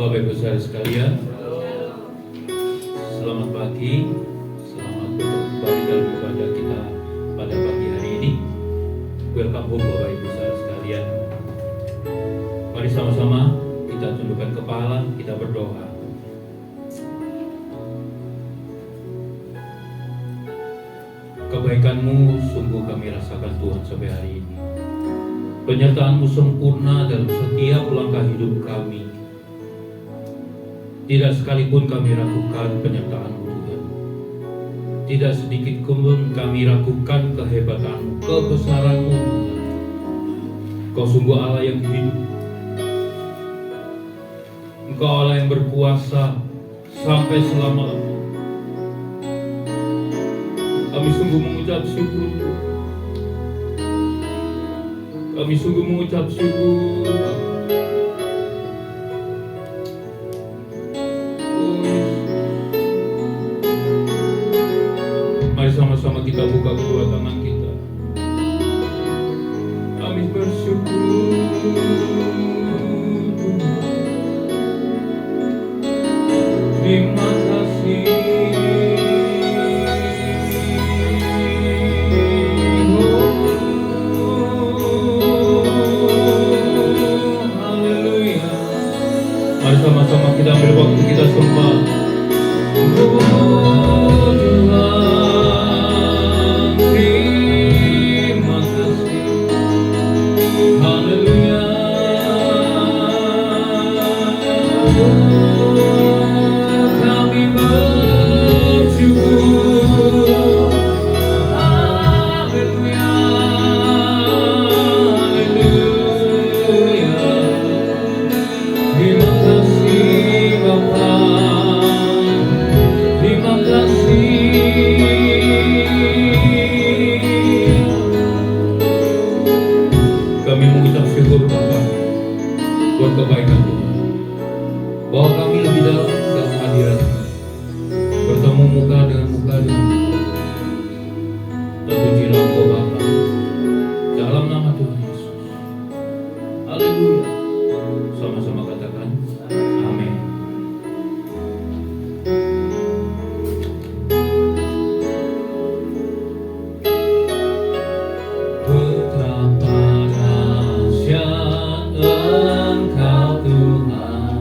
Bapak Ibu saudara sekalian, selamat pagi, selamat bertemu kembali dalam ibadah kita pada pagi hari ini. Welcome home Bapak Ibu saudara sekalian. Mari sama-sama kita tundukkan kepala, kita berdoa. Kebaikan-Mu sungguh kami rasakan Tuhan sampai hari ini. Penyertaan-Mu sempurna dalam setiap langkah hidup kami. Tidak sekalipun kami ragukan penyertaan-Mu Tuhan. Tidak sedikit pun kami ragukan kehebatan-Mu, kebesaran-Mu Tuhan. Kau sungguh Allah yang hidup. Engkau Allah yang berkuasa sampai selama-lamanya. Kami sungguh mengucap syukur. Kami sungguh mengucap syukur. Mari sama-sama kita buka kedua tangan kita. Kami bersyukur. Terima kasih. Sama-sama kita ambil waktu kita sembah. Oh Tuhan, terima kasih. Haleluya. Kami bersyukur. Haleluya. Haleluya. Terima kasih Bapa, terima kasih. Kami mengucap syukur Bapa buat kebaikan Tuhan, bahwa kami lebih dalam hadirat, bertemu muka dengan muka dengan terpujilah Engkau Bapa, dalam nama Tuhan Yesus. Haleluya. Sama-sama katakan amin. Betapa dahsyat Engkau Tuhan,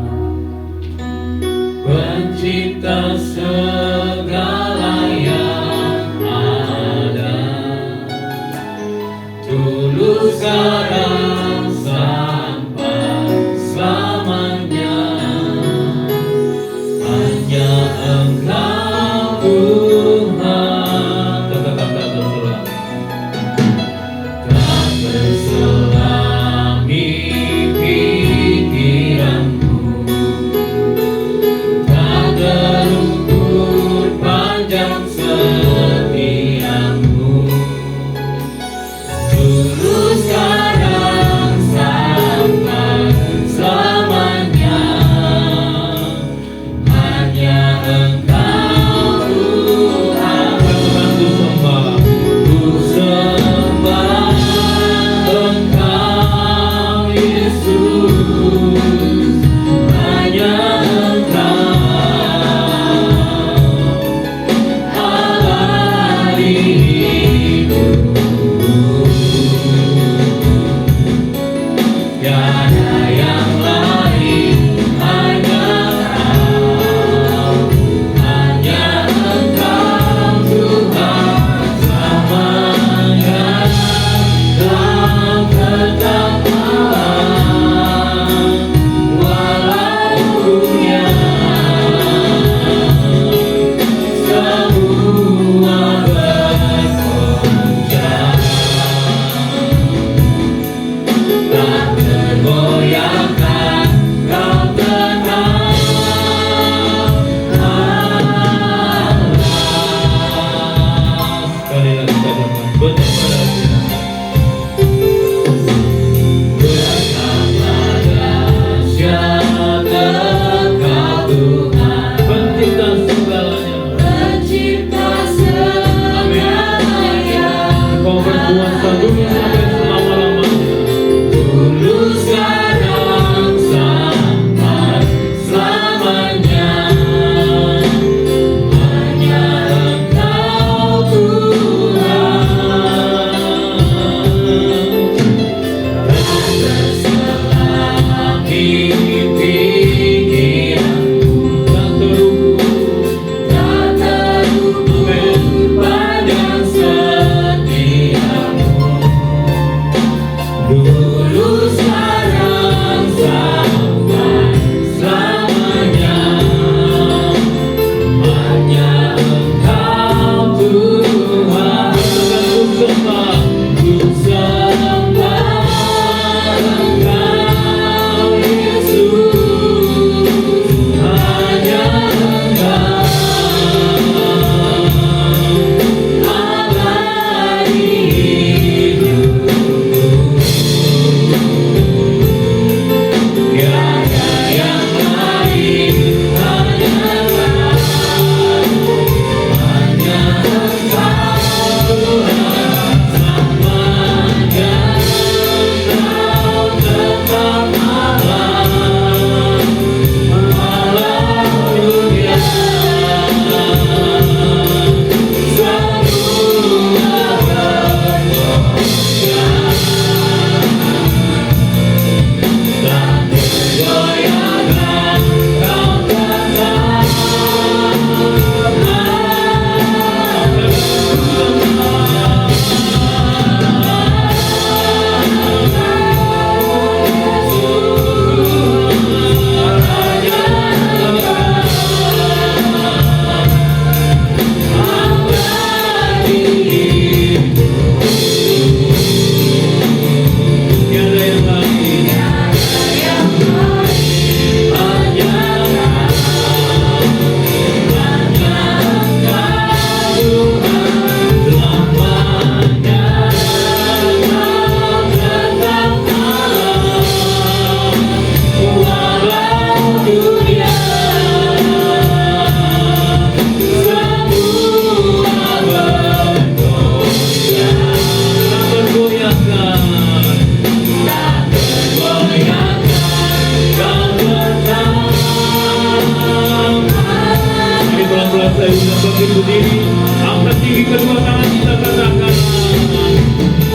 bangkit berdiri, angkat tinggi kedua tangan kita katakan,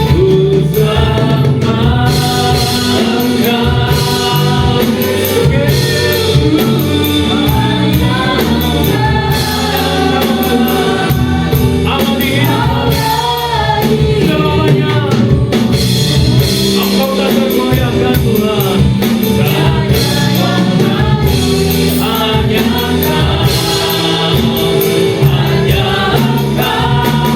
ku sembahkan hanya Engkau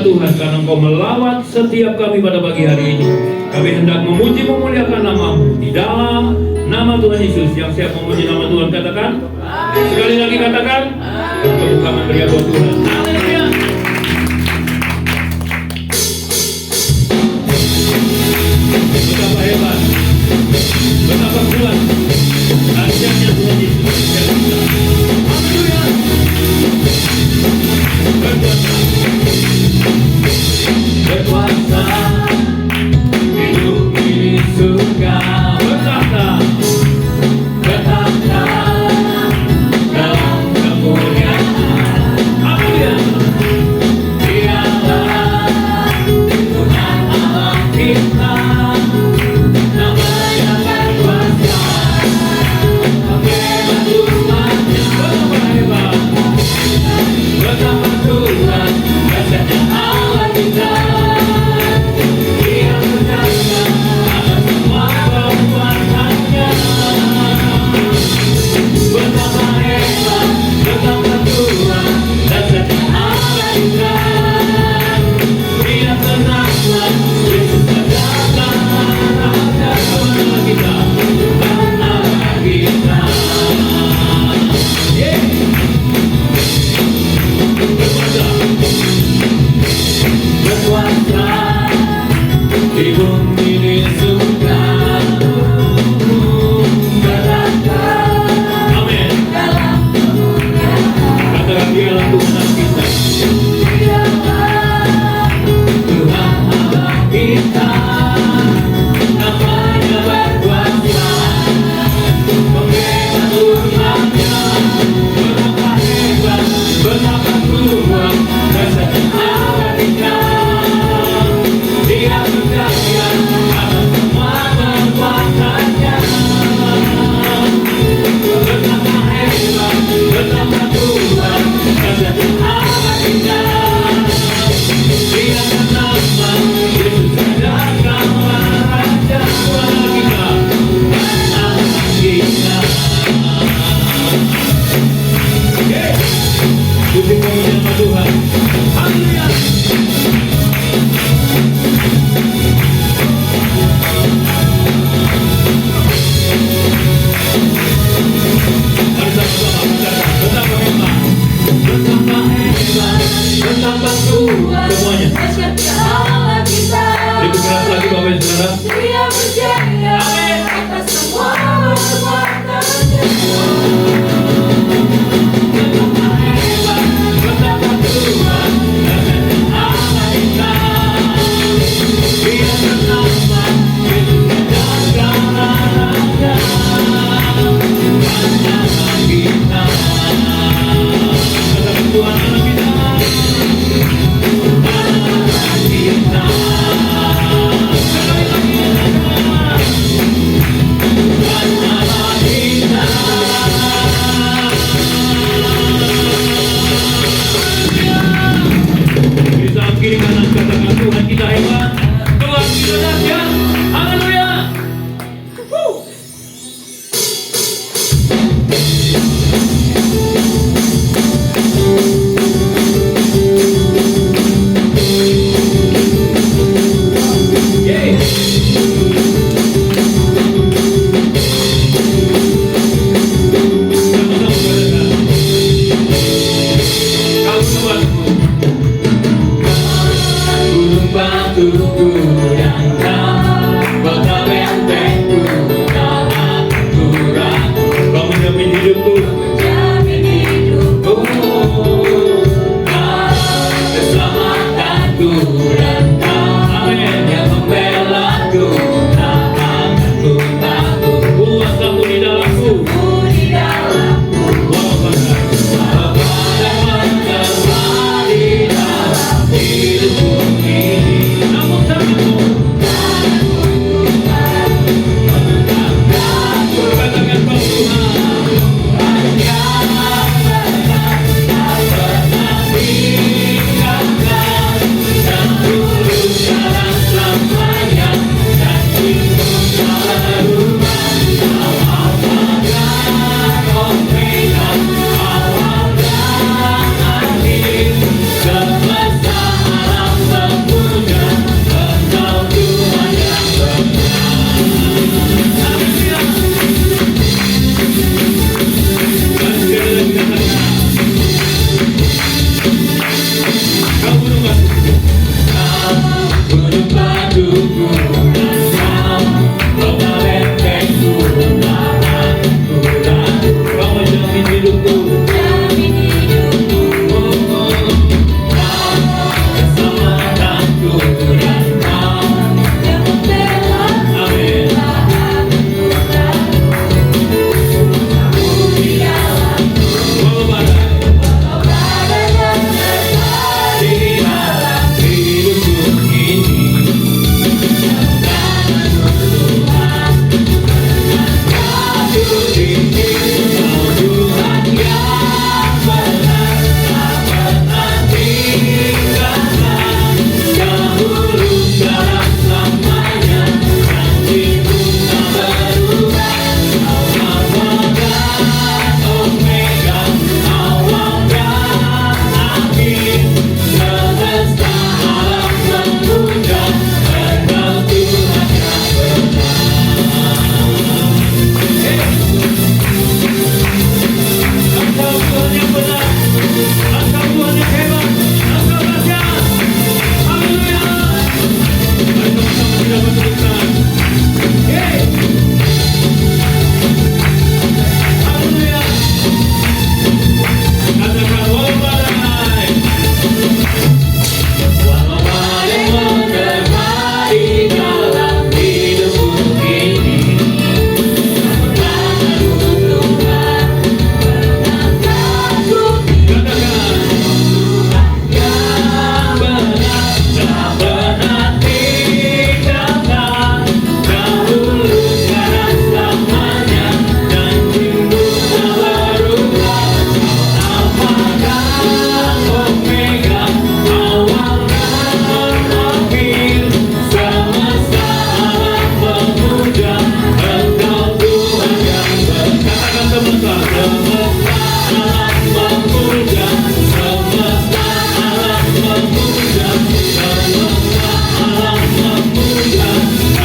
Tuhan karena Engkau melawat setiap kami pada pagi hari ini. Kami hendak memuji memuliakan nama-Mu di dalam nama Tuhan Yesus. Yang siap memuji nama Tuhan katakan. Sekali lagi katakan. Tepuk tangan beri buat Tuhan. Haleluya. Betapa hebat, betapa kuat ajarnya Tuhan Yesus. Haleluya. Berkuasa, berkuasa, hidup di surga, bertahta, bertahta dalam kemuliaan. Haleluya. Dialah Tuhan Allah kita, namanya berkuasa, pembela umatnya. Betapa hebat, betapa Tuhan, dasarnya Allah kita. Dia berkuasa atas semua perbuatannya. Betapa hebat, betapa Tuhan, dasarnya Allah kita. Dia tenanglah, Yesus adalah Raja Allah kita, Allah kita. Yeah. Berkuasa, berkuasa di bumi di surga, bertahta. Amin. Katakan dialah Tuhan kita, Tuhan Allah kita, namanya berkuasa, pembela umatnya. Betapa hebat, betapa Tuhan, dasarnya Allah kita. Dia berkaya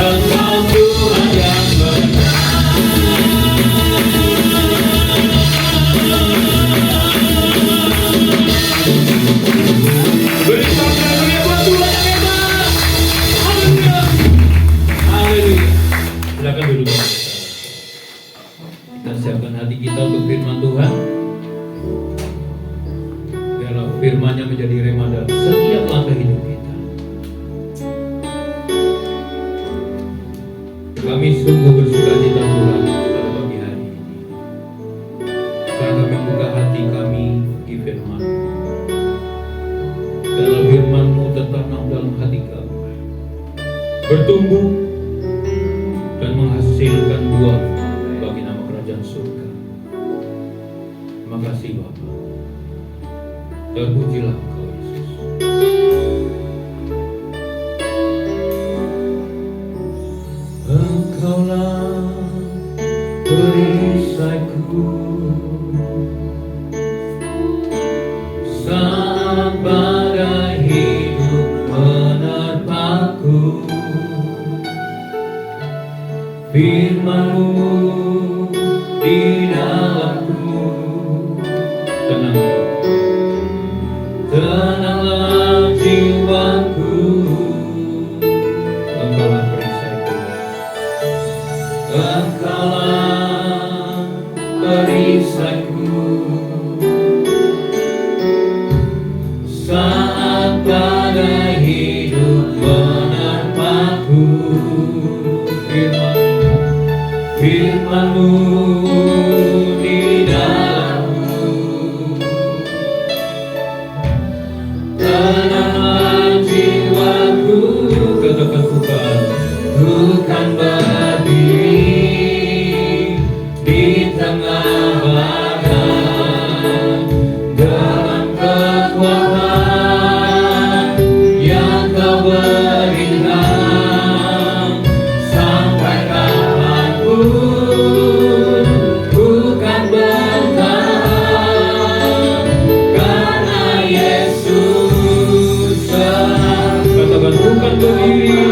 Engkau Tuhan yang benar. Berikan haleluya buat Tuhan yang hebat. Haleluya. Haleluya. Silakan duduk. Kita siapkan hati kita untuk firman Tuhan. Biarlah firman-Nya menjadi rema dalam setiap langkah hidup kita. Kami sungguh bersukacita Tuhan pada pagi hari ini, karena kami membuka hati kami di firman. Biarlah firman-Mu tertanam dalam hati kami, bertumbuh dan menghasilkan buah bagi nama kerajaan surga. Terima kasih Bapa. Terpujilah Engkau Yesus. Engkaulah perisaiku saat badai hidup menerpaku. Firman-Mu di dalamku. Tenanglah jiwaku. Engkaulah perisaiku. Engkaulah perisaiku saat badai hidup menerpaku. Firman-Mu di dalamku. Tenanglah jiwaku. Katakan bukan berdiri di tengah badai dengan kekuatan yang Kau berikan sampai kapanpun. Bukan bertahan karena Yesus senang. Katakan bukan berdiri.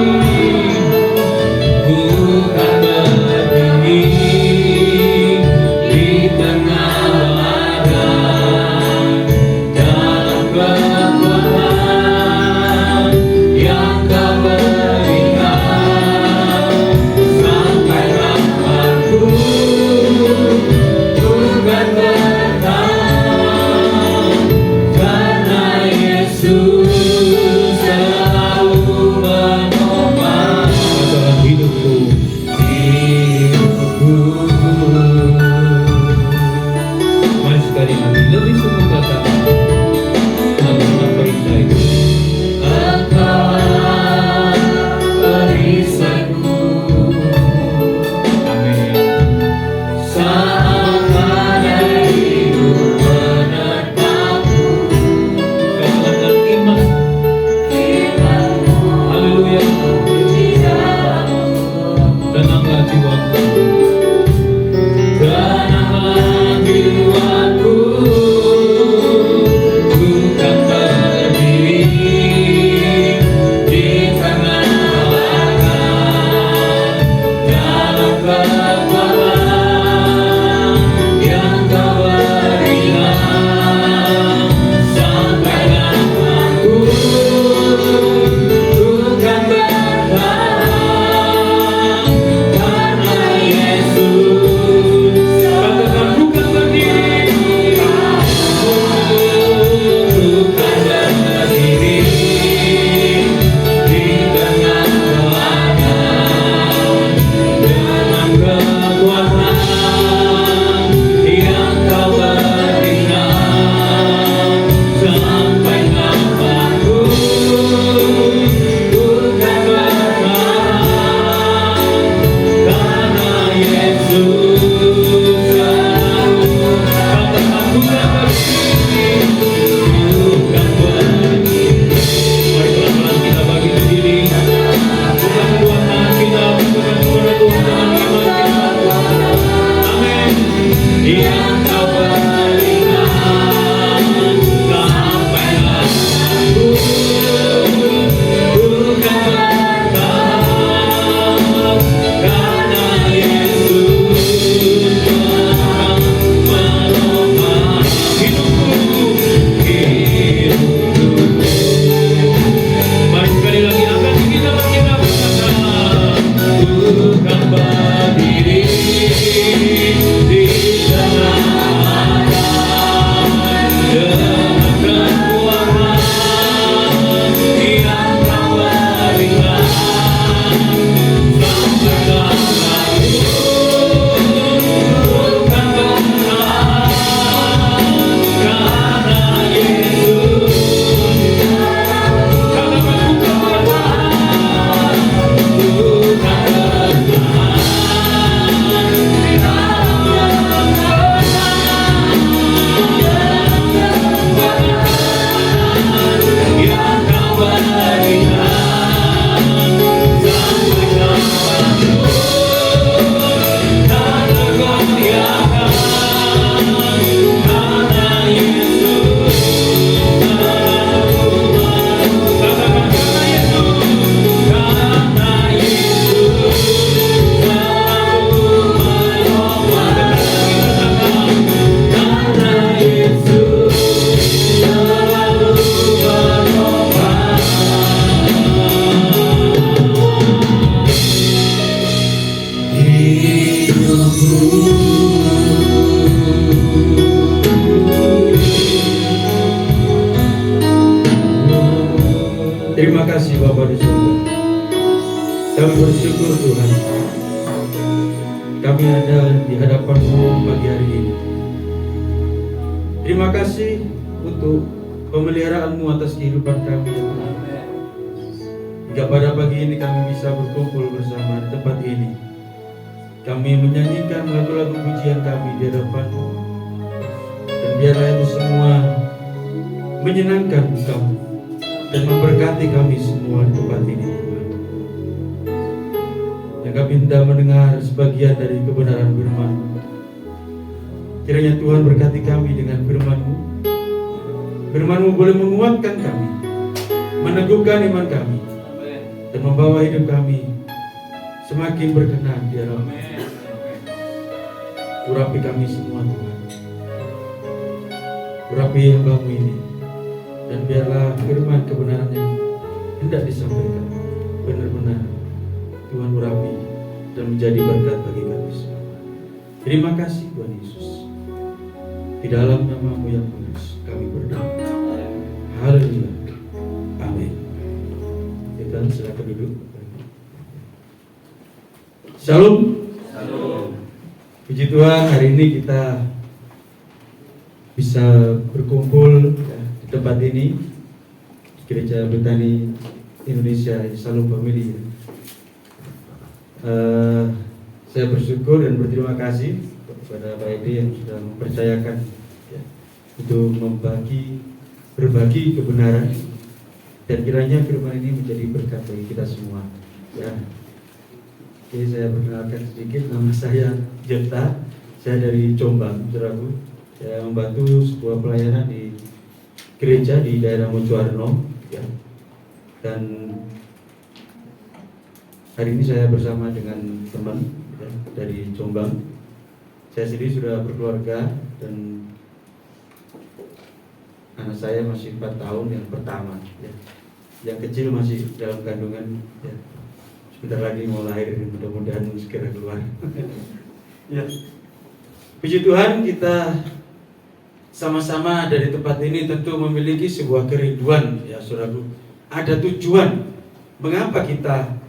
Terima kasih Bapa di surga. Kami bersyukur Tuhan, kami ada di hadapan-Mu pagi hari ini. Terima kasih untuk pemeliharaan-Mu atas kehidupan kami ya Tuhan. Hingga pada pagi ini kami bisa berkumpul bersama di tempat ini. Kami menyanyikan lagu-lagu pujian kami di hadapan-Mu. Dan biarlah itu semua menyenangkan Engkau dan memberkati kami semua di tempat ini Tuhan. Yang kami hendak mendengar sebagian dari kebenaran firman-Mu. Kiranya Tuhan berkati kami dengan firman-Mu. Firman-Mu boleh menguatkan kami, meneguhkan iman kami, dan membawa hidup kami semakin berkenan di hadapan-Mu. Urapi kami semua Tuhan. Urapi hamba-Mu ini. Dan biarlah firman kebenaran yang hendak disampaikan benar-benar Tuhan urapi dan menjadi berkat bagi kami semua. Terima kasih Tuhan Yesus. Di dalam nama-Mu yang kudus kami berdoa. Haleluya. Amin. Kita silakan duduk. Shalom. Puji Tuhan, hari ini kita bisa berkumpul di tempat ini, Gereja Betani Indonesia, Shalom Family. Saya bersyukur dan berterima kasih kepada Pak Edi yang sudah mempercayakan ya, untuk berbagi kebenaran, dan kiranya firman ini menjadi berkat bagi kita semua. Ya. Oke, saya perkenalkan sedikit, nama saya Jeta, saya dari Jombang, Saudaraku. Saya membantu sebuah pelayanan di gereja di daerah Mojoarno, ya. Dan hari ini saya bersama dengan teman ya, dari Jombang. Saya sendiri sudah berkeluarga dan anak saya masih 4 tahun yang pertama, ya. Yang kecil masih dalam kandungan, ya. Sebentar lagi mau lahir, mudah-mudahan segera keluar. Ya. Puji Tuhan, kita sama-sama ada di tempat ini tentu memiliki sebuah kerinduan, ya saudaraku. Ada tujuan mengapa kita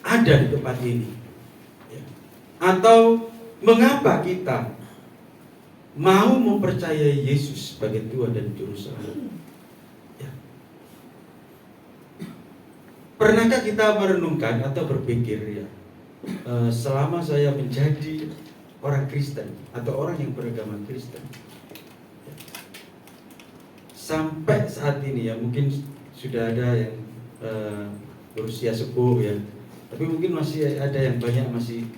ada di tempat ini, ya. Atau mengapa kita mau mempercayai Yesus sebagai Tuhan dan Juru Selamat. Ya. Pernahkah kita merenungkan atau berpikir, ya, selama saya menjadi orang Kristen atau orang yang beragama Kristen, ya, sampai saat ini, ya mungkin sudah ada yang berusia sepuh, ya, tapi mungkin masih ada yang banyak masih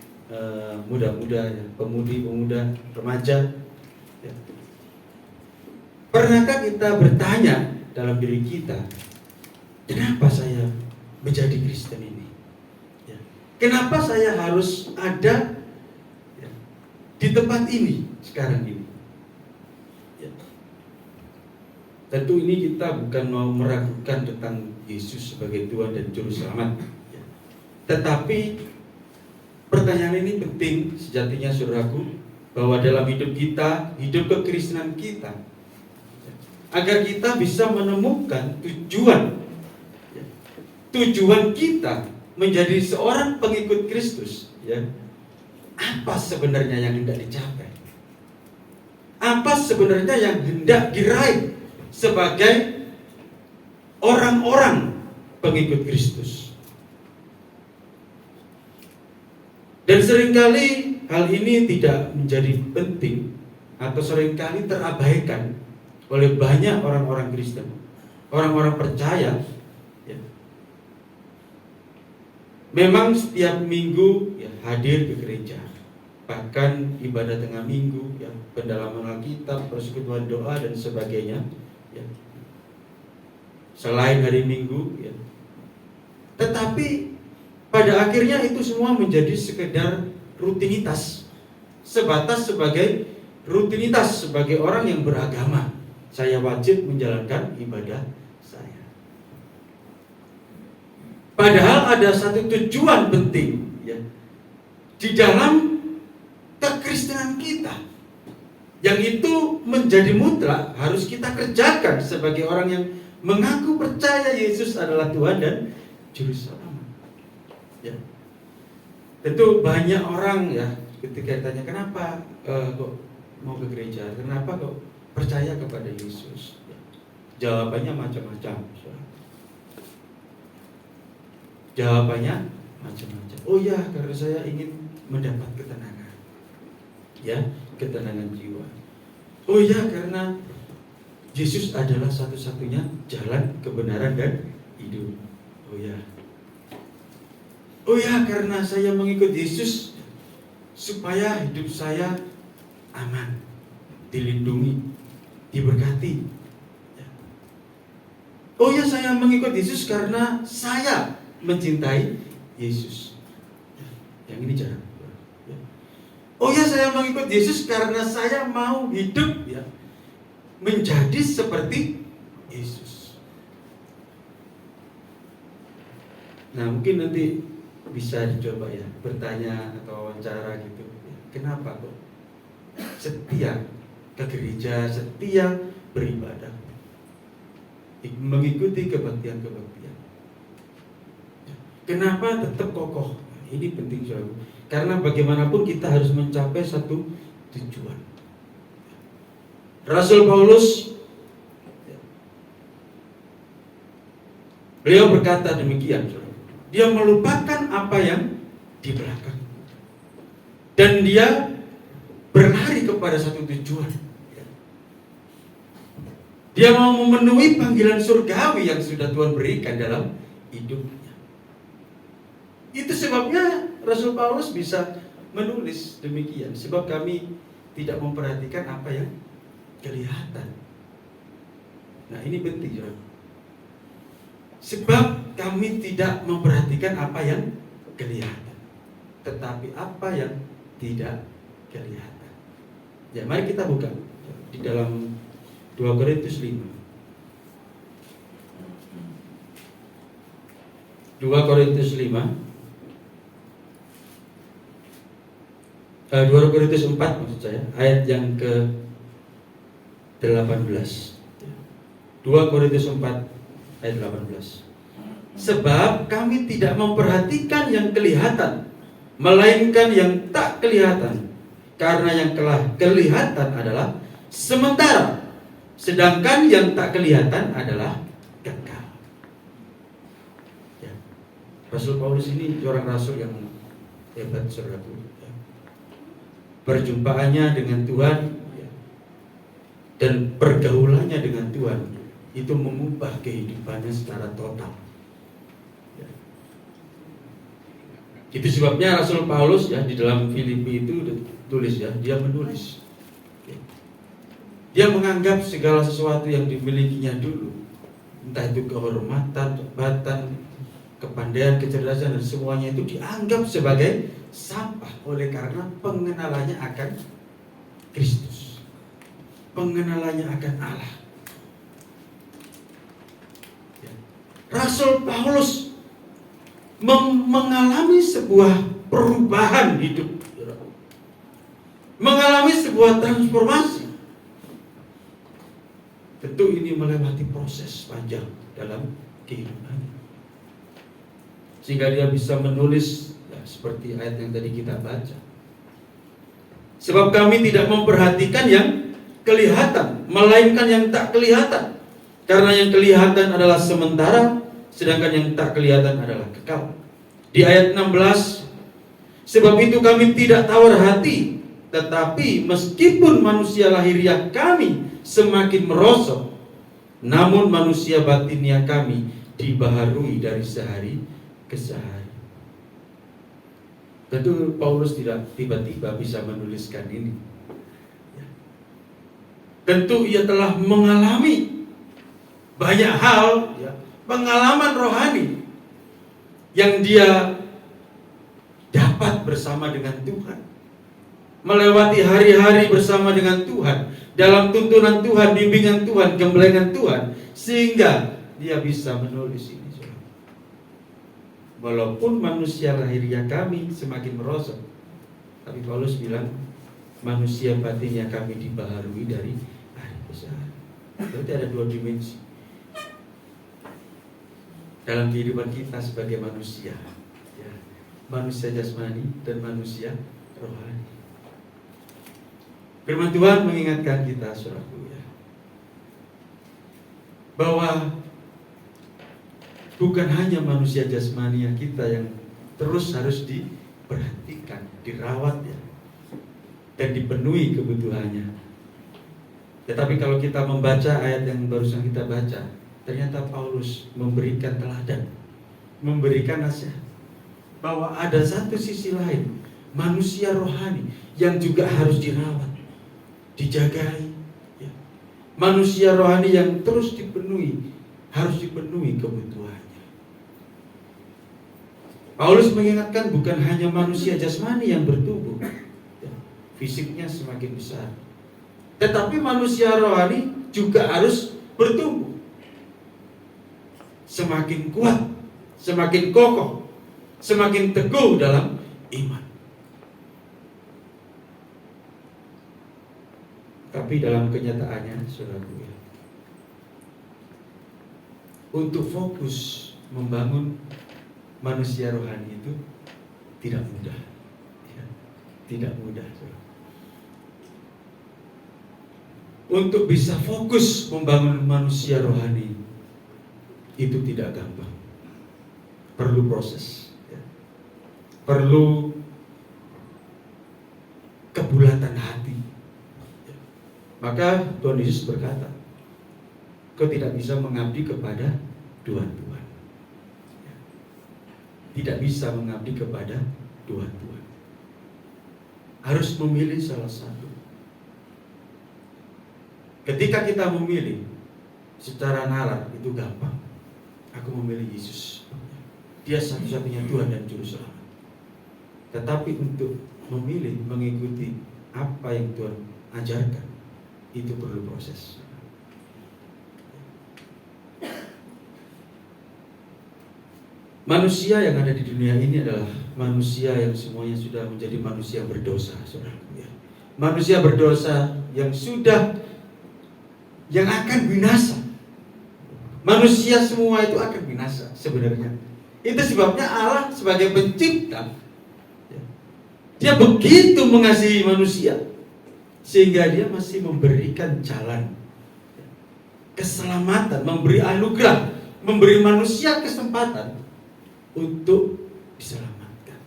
muda-muda, ya, pemudi-pemuda, remaja. Ya. Pernahkah kita bertanya dalam diri kita, kenapa saya menjadi Kristen ini? Ya. Kenapa saya harus ada, ya, di tempat ini sekarang ini? Ya. Tentu ini kita bukan mau meragukan tentang Yesus sebagai Tuhan dan Juru Selamat, ya. Tetapi pertanyaan ini penting sejatinya saudaraku, bahwa dalam hidup kita, hidup kekristenan kita, agar kita bisa menemukan tujuan kita menjadi seorang pengikut Kristus, ya. Apa sebenarnya yang hendak dicapai? Apa sebenarnya yang hendak diraih sebagai orang-orang pengikut Kristus? Dan seringkali hal ini tidak menjadi penting atau seringkali terabaikan oleh banyak orang-orang Kristen, orang-orang percaya, ya. Memang setiap minggu, ya, hadir ke gereja, bahkan ibadah tengah minggu, ya, pendalaman Alkitab, persekutuan doa dan sebagainya, ya. Selain hari Minggu, ya. Tetapi pada akhirnya itu semua menjadi sekedar rutinitas, sebatas sebagai rutinitas sebagai orang yang beragama. Saya wajib menjalankan ibadah saya. Padahal ada satu tujuan penting, ya, di dalam kekristenan kita. Yang itu menjadi mutlak harus kita kerjakan sebagai orang yang mengaku percaya Yesus adalah Tuhan dan Juru Selamat. Ya. Tentu banyak orang ya ketika ditanya kenapa kok mau ke gereja, kenapa kok percaya kepada Yesus? Ya. Jawabannya macam-macam. Jawabannya macam-macam. Oh ya, karena saya ingin mendapat ketenangan. Ya, ketenangan jiwa. Oh ya, karena Yesus adalah satu-satunya jalan kebenaran dan hidup. Oh ya. Oh ya, karena saya mengikut Yesus supaya hidup saya aman, dilindungi, diberkati. Ya. Oh ya, saya mengikut Yesus karena saya mencintai Yesus. Ya. Yang ini jarang. Ya. Oh ya, saya mengikut Yesus karena saya mau hidup ya menjadi seperti Yesus. Nah, mungkin nanti bisa dicoba ya bertanya atau wawancara gitu. Kenapa kok setia ke gereja, setia beribadah, mengikuti kebaktian-kebaktian? Kenapa tetap kokoh? Ini penting sekali. Karena bagaimanapun kita harus mencapai satu tujuan. Rasul Paulus beliau berkata demikian, dia melupakan apa yang di belakang dan dia berlari kepada satu tujuan. Dia mau memenuhi panggilan surgawi yang sudah Tuhan berikan dalam hidupnya. Itu sebabnya Rasul Paulus bisa menulis demikian, sebab kami tidak memperhatikan apa yang kelihatan. Nah, ini penting ya. Sebab kami tidak memperhatikan apa yang kelihatan, tetapi apa yang tidak kelihatan. Ya, mari kita buka di dalam 2 Korintus 5. 2 Korintus 5. 2 Korintus 4 maksud saya, ayat yang ke-18. 2 Korintus 4 ayat 18. Sebab kami tidak memperhatikan yang kelihatan, melainkan yang tak kelihatan. Karena yang kelihatan adalah sementara, sedangkan yang tak kelihatan adalah kekal. Ya. Rasul Paulus ini seorang rasul yang hebat, saudaraku. Ya. Perjumpaannya dengan Tuhan ya, dan pergaulannya dengan Tuhan itu mengubah kehidupannya secara total. Ya. Itu sebabnya Rasul Paulus ya di dalam Filipi itu tulis ya, dia menulis. Ya. Dia menganggap segala sesuatu yang dimilikinya dulu, entah itu kehormatan, jabatan, kepandaian, kecerdasan dan semuanya itu dianggap sebagai sampah oleh karena pengenalannya akan Kristus, pengenalannya akan Allah. Rasul Paulus mengalami sebuah perubahan hidup, mengalami sebuah transformasi. Tentu ini melewati proses panjang dalam kehidupannya, sehingga dia bisa menulis ya, seperti ayat yang tadi kita baca. Sebab kami tidak memperhatikan yang kelihatan, melainkan yang tak kelihatan. Karena yang kelihatan adalah sementara, sedangkan yang tak kelihatan adalah kekal. Di ayat 16, sebab itu kami tidak tawar hati, tetapi meskipun manusia lahiriah kami semakin merosot, namun manusia batiniah kami dibaharui dari sehari ke sehari. Tentu Paulus tidak tiba-tiba bisa menuliskan ini. Tentu ia telah mengalami banyak hal ya, pengalaman rohani yang dia dapat bersama dengan Tuhan, melewati hari-hari bersama dengan Tuhan, dalam tuntunan Tuhan, bimbingan Tuhan, gemblengan Tuhan, sehingga dia bisa menulis ini. Walaupun manusia lahiriah kami semakin merosot, tapi Paulus bilang manusia batinnya kami dibaharui dari hari ke hari. Berarti ada dua dimensi dalam kehidupan kita sebagai manusia, ya. Manusia jasmani dan manusia rohani. Firman Tuhan mengingatkan kita, saudaraku, ya, bahwa bukan hanya manusia jasmani yang kita yang terus harus diperhatikan, dirawat, ya, dan dipenuhi kebutuhannya. Tetapi kalau kita membaca ayat yang barusan kita baca, ternyata Paulus memberikan teladan, memberikan nasihat bahwa ada satu sisi lain, manusia rohani yang juga harus dirawat, dijagai, ya. Manusia rohani yang terus dipenuhi, harus dipenuhi kebutuhannya. Paulus mengingatkan bukan hanya manusia jasmani yang bertumbuh, ya, fisiknya semakin besar, tetapi manusia rohani juga harus bertumbuh, semakin kuat, semakin kokoh, semakin teguh dalam iman. Tapi dalam kenyataannya, saudaraku, ya, untuk fokus membangun manusia rohani itu tidak mudah, ya, tidak mudah, saudara. Untuk bisa fokus membangun manusia rohani itu tidak gampang, perlu proses, ya. Perlu kebulatan hati, ya. Maka Tuhan Yesus berkata, kau tidak bisa mengabdi kepada dua tuan, ya. Tidak bisa mengabdi kepada dua tuan, harus memilih salah satu. Ketika kita memilih secara nalar itu gampang. Aku memilih Yesus, Dia satu-satunya Tuhan dan Juru Selamat. Tetapi untuk memilih, mengikuti apa yang Tuhan ajarkan, itu perlu proses. Manusia yang ada di dunia ini adalah manusia yang semuanya sudah menjadi manusia berdosa, saudara. Manusia berdosa yang akan binasa. Manusia semua itu akan binasa sebenarnya. Itu sebabnya Allah sebagai pencipta, Dia begitu mengasihi manusia sehingga Dia masih memberikan jalan keselamatan, memberi anugerah, memberi manusia kesempatan untuk diselamatkan.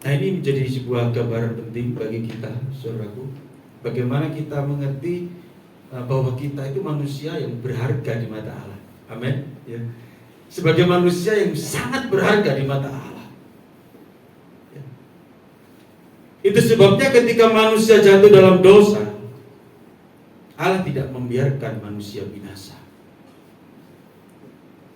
Nah, ini menjadi sebuah gambaran penting bagi kita, saudaraku. Bagaimana kita mengerti bahwa kita itu manusia yang berharga di mata Allah. Amin, ya. Sebagai manusia yang sangat berharga di mata Allah, ya. Itu sebabnya ketika manusia jatuh dalam dosa, Allah tidak membiarkan manusia binasa.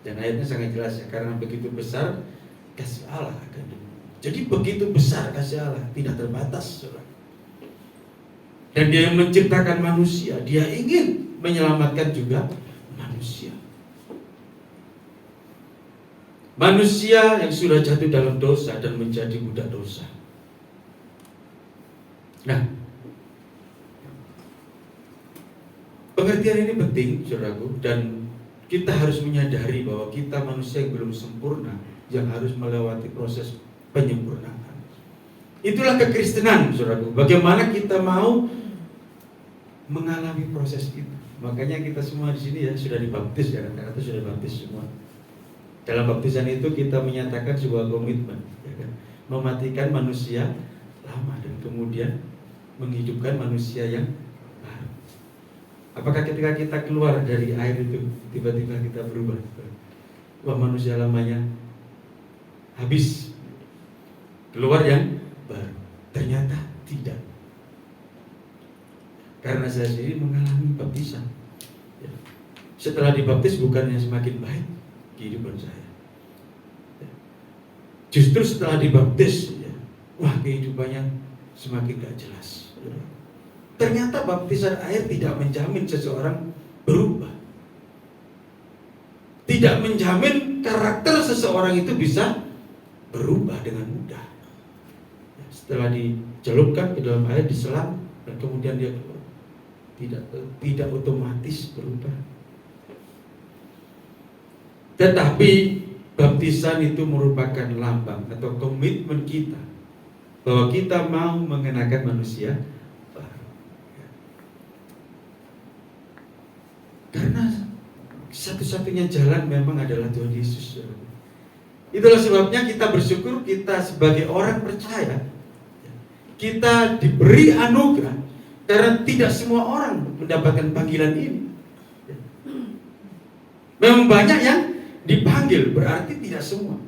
Dan ayatnya sangat jelas, ya, karena begitu besar kasih Allah akan dunia. Jadi begitu besar kasih Allah, tidak terbatas, saudara. Dan Dia yang menciptakan manusia, Dia ingin menyelamatkan juga manusia. Manusia yang sudah jatuh dalam dosa dan menjadi budak dosa. Nah, pengertian ini penting, saudaraku, dan kita harus menyadari bahwa kita manusia yang belum sempurna, yang harus melewati proses penyempurnaan. Itulah kekristenan, saudaraku. Bagaimana kita mau mengalami proses itu? Makanya kita semua di sini ya sudah dibaptis, ya, kata-kata sudah dibaptis semua. Dalam baptisan itu kita menyatakan sebuah komitmen, ya kan? Mematikan manusia lama dan kemudian menghidupkan manusia yang baru. Apakah ketika kita keluar dari air itu tiba-tiba kita berubah? Wah, manusia lamanya habis, keluar yang baru. Ternyata tidak. Karena saya sendiri mengalami baptisan, ya. Setelah dibaptis bukannya semakin baik kehidupan saya, ya. Justru setelah dibaptis, ya, wah, kehidupannya semakin gak jelas, ya. Ternyata baptisan air tidak menjamin seseorang berubah, tidak menjamin karakter seseorang itu bisa berubah dengan mudah. Setelah celupkan ke dalam air, diselam, dan kemudian dia keluar. Tidak otomatis berubah. Tetapi baptisan itu merupakan lambang atau komitmen kita bahwa kita mau mengenakan manusia baru. Karena satu-satunya jalan memang adalah Tuhan Yesus. Itulah sebabnya kita bersyukur kita sebagai orang percaya kita diberi anugerah, karena tidak semua orang mendapatkan panggilan ini. Memang banyak yang dipanggil, berarti tidak semua.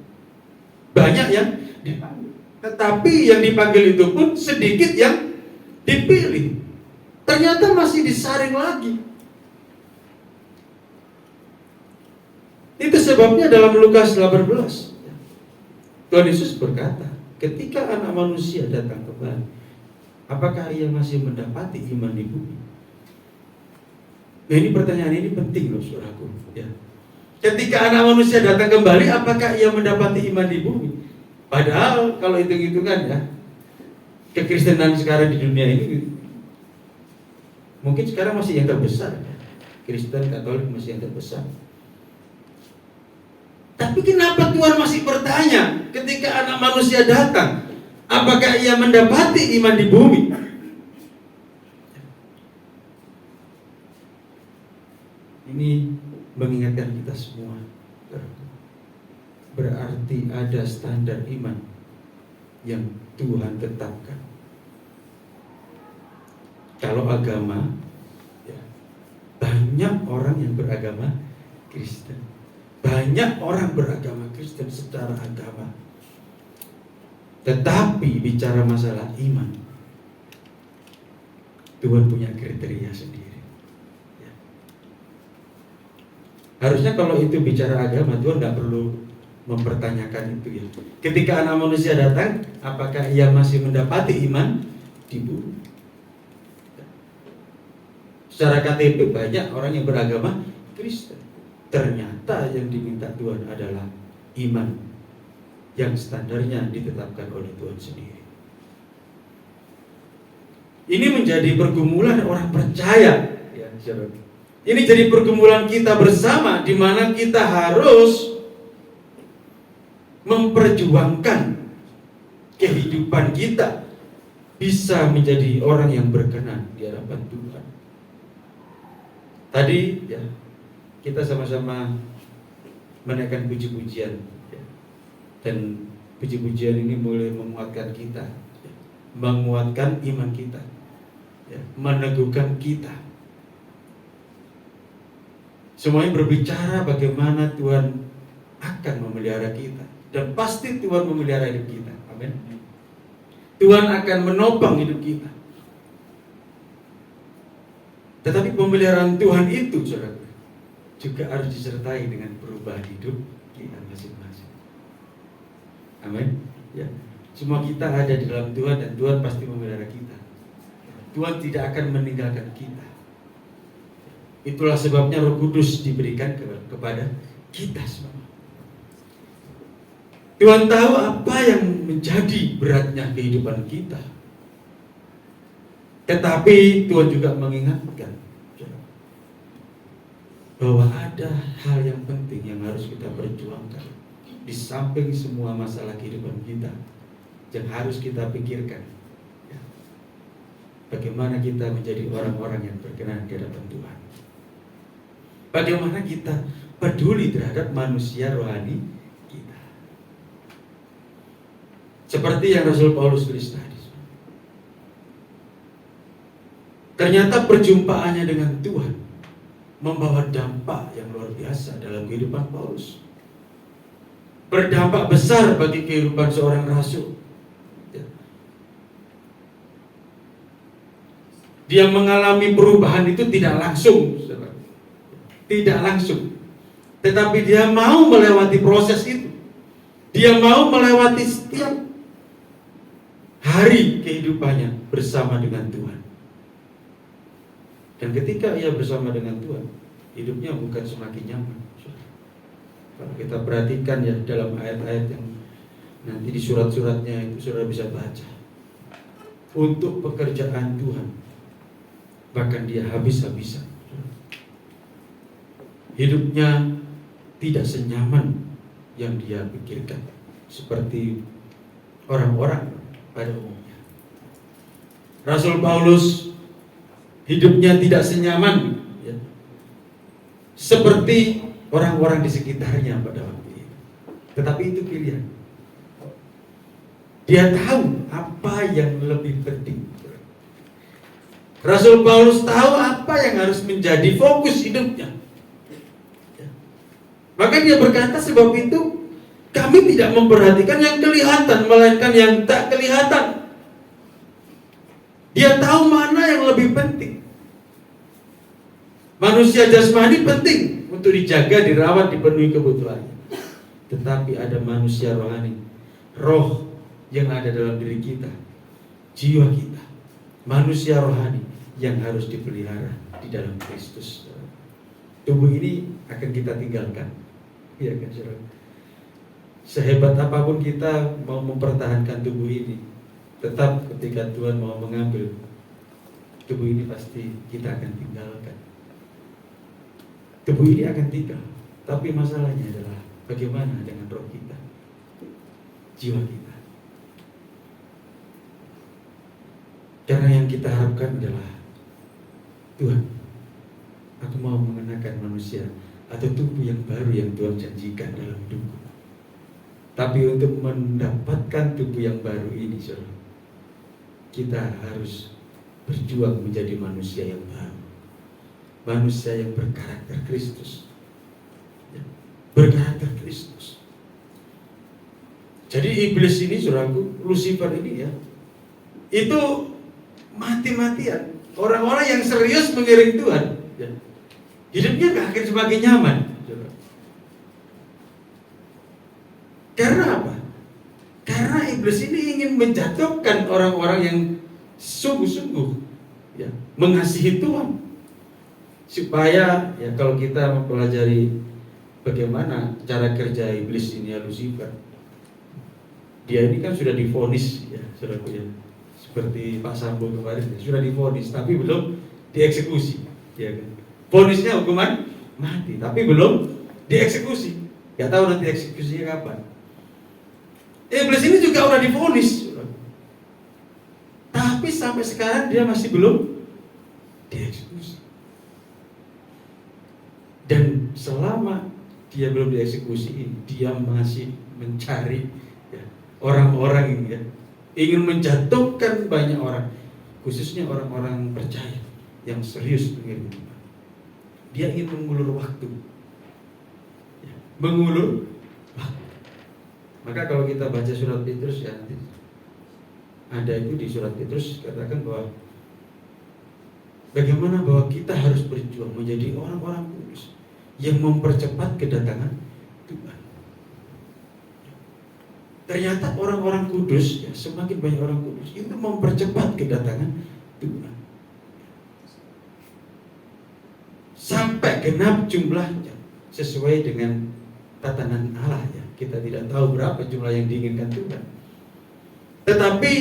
Banyak yang dipanggil, tetapi yang dipanggil itu pun sedikit yang dipilih. Ternyata masih disaring lagi. Itu sebabnya dalam Lukas 18 Tuhan Yesus berkata, ketika anak manusia datang kembali, apakah ia masih mendapati iman di bumi? Nah, ini pertanyaan ini penting loh saudaraku, ya. Ketika anak manusia datang kembali, apakah ia mendapati iman di bumi? Padahal kalau hitung-hitungan ya, kekristenan sekarang di dunia ini mungkin sekarang masih yang terbesar, Kristen Katolik masih yang terbesar. Tapi kenapa Tuhan masih bertanya ketika anak manusia datang, apakah ia mendapati iman di bumi? Ini mengingatkan kita semua, berarti ada standar iman yang Tuhan tetapkan. Kalau agama, ya, banyak orang yang beragama Kristen. Banyak orang beragama Kristen secara agama. Tetapi bicara masalah iman, Tuhan punya kriteria sendiri. Ya. Harusnya kalau itu bicara agama, Tuhan tidak perlu mempertanyakan itu ya. Ketika anak manusia datang, apakah ia masih mendapati iman di bumi? Secara KTP banyak orang yang beragama Kristen. Ternyata yang diminta Tuhan adalah iman yang standarnya ditetapkan oleh Tuhan sendiri. Ini menjadi pergumulan orang percaya, ya, saudara. Ini jadi pergumulan kita bersama, di mana kita harus memperjuangkan kehidupan kita bisa menjadi orang yang berkenan di hadapan Tuhan. Tadi ya, kita sama-sama menaikkan puji-pujian ya. Dan puji-pujian ini boleh menguatkan kita ya. Menguatkan iman kita ya. Meneguhkan kita. Semuanya berbicara bagaimana Tuhan akan memelihara kita. Dan pasti Tuhan memelihara hidup kita. Amin. Tuhan akan menopang hidup kita. Tetapi pemeliharaan Tuhan itu, saudara, juga harus disertai dengan perubahan hidup kita masing-masing. Amin. Ya. Semua kita ada di dalam Tuhan dan Tuhan pasti memelihara kita. Tuhan tidak akan meninggalkan kita. Itulah sebabnya Roh Kudus diberikan kepada kita semua. Tuhan tahu apa yang menjadi beratnya kehidupan kita. Tetapi Tuhan juga mengingatkan bahwa ada hal yang penting yang harus kita perjuangkan di samping semua masalah kehidupan kita yang harus kita pikirkan ya. Bagaimana kita menjadi orang-orang yang berkenan di hadapan Tuhan. Bagaimana kita peduli terhadap manusia rohani kita. Seperti yang Rasul Paulus tulis tadi. Ternyata perjumpaannya dengan Tuhan membawa dampak yang luar biasa dalam kehidupan Paulus. Berdampak besar bagi kehidupan seorang rasul. Dia mengalami perubahan itu tidak langsung, tidak langsung. Tetapi dia mau melewati proses itu. Dia mau melewati setiap hari kehidupannya bersama dengan Tuhan. Dan ketika ia bersama dengan Tuhan, hidupnya bukan semakin nyaman. Kalau kita perhatikan ya dalam ayat-ayat yang nanti di surat-suratnya itu saudara bisa baca. untuk pekerjaan Tuhan. Bahkan dia habis-habisan. Hidupnya tidak senyaman yang dia pikirkan, seperti orang-orang pada umumnya. Rasul Paulus hidupnya tidak senyaman ya, seperti orang-orang di sekitarnya pada waktu itu. Tetapi itu pilihan. Dia tahu apa yang lebih penting. Rasul Paulus tahu apa yang harus menjadi fokus hidupnya. Maka dia berkata, sebab itu kami tidak memperhatikan yang kelihatan, melainkan yang tak kelihatan. Dia tahu mana yang lebih penting. Manusia jasmani penting untuk dijaga, dirawat, dipenuhi kebutuhannya. Tetapi ada manusia rohani, roh yang ada dalam diri kita, jiwa kita, manusia rohani yang harus dipelihara di dalam Kristus. Tubuh ini akan kita tinggalkan, ya kan, saudara? Sehebat apapun kita mau mempertahankan tubuh ini, tetap ketika Tuhan mau mengambil tubuh ini, pasti kita akan tinggalkan. Tubuh ini akan tinggal, tapi masalahnya adalah bagaimana dengan roh kita, jiwa kita. Karena yang kita harapkan adalah, Tuhan, aku mau mengenakan manusia atau tubuh yang baru yang Tuhan janjikan dalam hidupku. Tapi untuk mendapatkan tubuh yang baru ini, saudara, kita harus berjuang menjadi manusia yang baru, manusia yang berkarakter Kristus, ya, berkarakter Kristus. Jadi iblis ini, saudaraku, Lucifer ini ya, itu mati-matian. Orang-orang yang serius mengiring Tuhan ya, hidupnya gak akan semakin nyaman. Karena apa? Karena iblis ini ingin menjatuhkan orang-orang yang sungguh-sungguh ya, mengasihi Tuhan. Supaya ya, kalau kita mempelajari bagaimana cara kerja iblis ini ya, Lucifer, dia ini kan sudah divonis ya, saudaraku ya, seperti Pak Sambo kemarin ya, sudah divonis tapi belum dieksekusi ya kan. Vonisnya hukuman mati tapi belum dieksekusi. Gak tahu nanti eksekusinya kapan. Iblis ini juga udah divonis, tapi sampai sekarang dia masih belum dieksekusi. Dan selama dia belum dieksekusi, dia masih mencari ya, orang-orang ya, ingin menjatuhkan banyak orang, khususnya orang-orang percaya yang serius mengiring Tuhan. Dia ingin mengulur waktu ya, mengulur waktu. Maka kalau kita baca surat Petrus ya, nanti ada itu di surat Petrus katakan bahwa bagaimana bahwa kita harus berjuang menjadi orang-orang kudus yang mempercepat kedatangan Tuhan. Ternyata orang-orang kudus ya, semakin banyak orang kudus itu mempercepat kedatangan Tuhan. Sampai genap jumlahnya sesuai dengan tatanan Allah ya. Kita tidak tahu berapa jumlah yang diinginkan Tuhan. Tetapi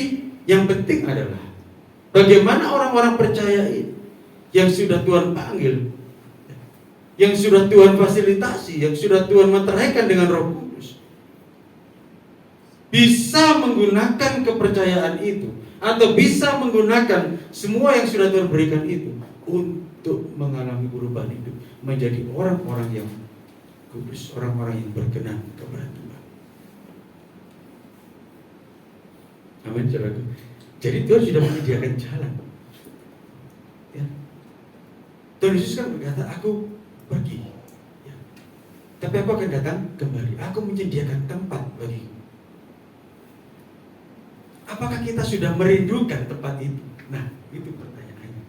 yang penting adalah bagaimana orang-orang percaya ini yang sudah Tuhan panggil, yang sudah Tuhan fasilitasi, yang sudah Tuhan meteraikan dengan Roh Kudus, bisa menggunakan kepercayaan itu atau bisa menggunakan semua yang sudah Tuhan berikan itu untuk mengalami perubahan hidup menjadi orang-orang yang kudus, orang-orang yang berkenan kepada Tuhan. Amin, saudaraku. Jadi Tuhan sudah menyediakan jalan. Ya. Tuhan Yesus kan berkata, aku pergi. Ya. Tapi aku akan datang kembali. Aku menyediakan tempat bagimu. Apakah kita sudah merindukan tempat itu? Nah, itu pertanyaannya.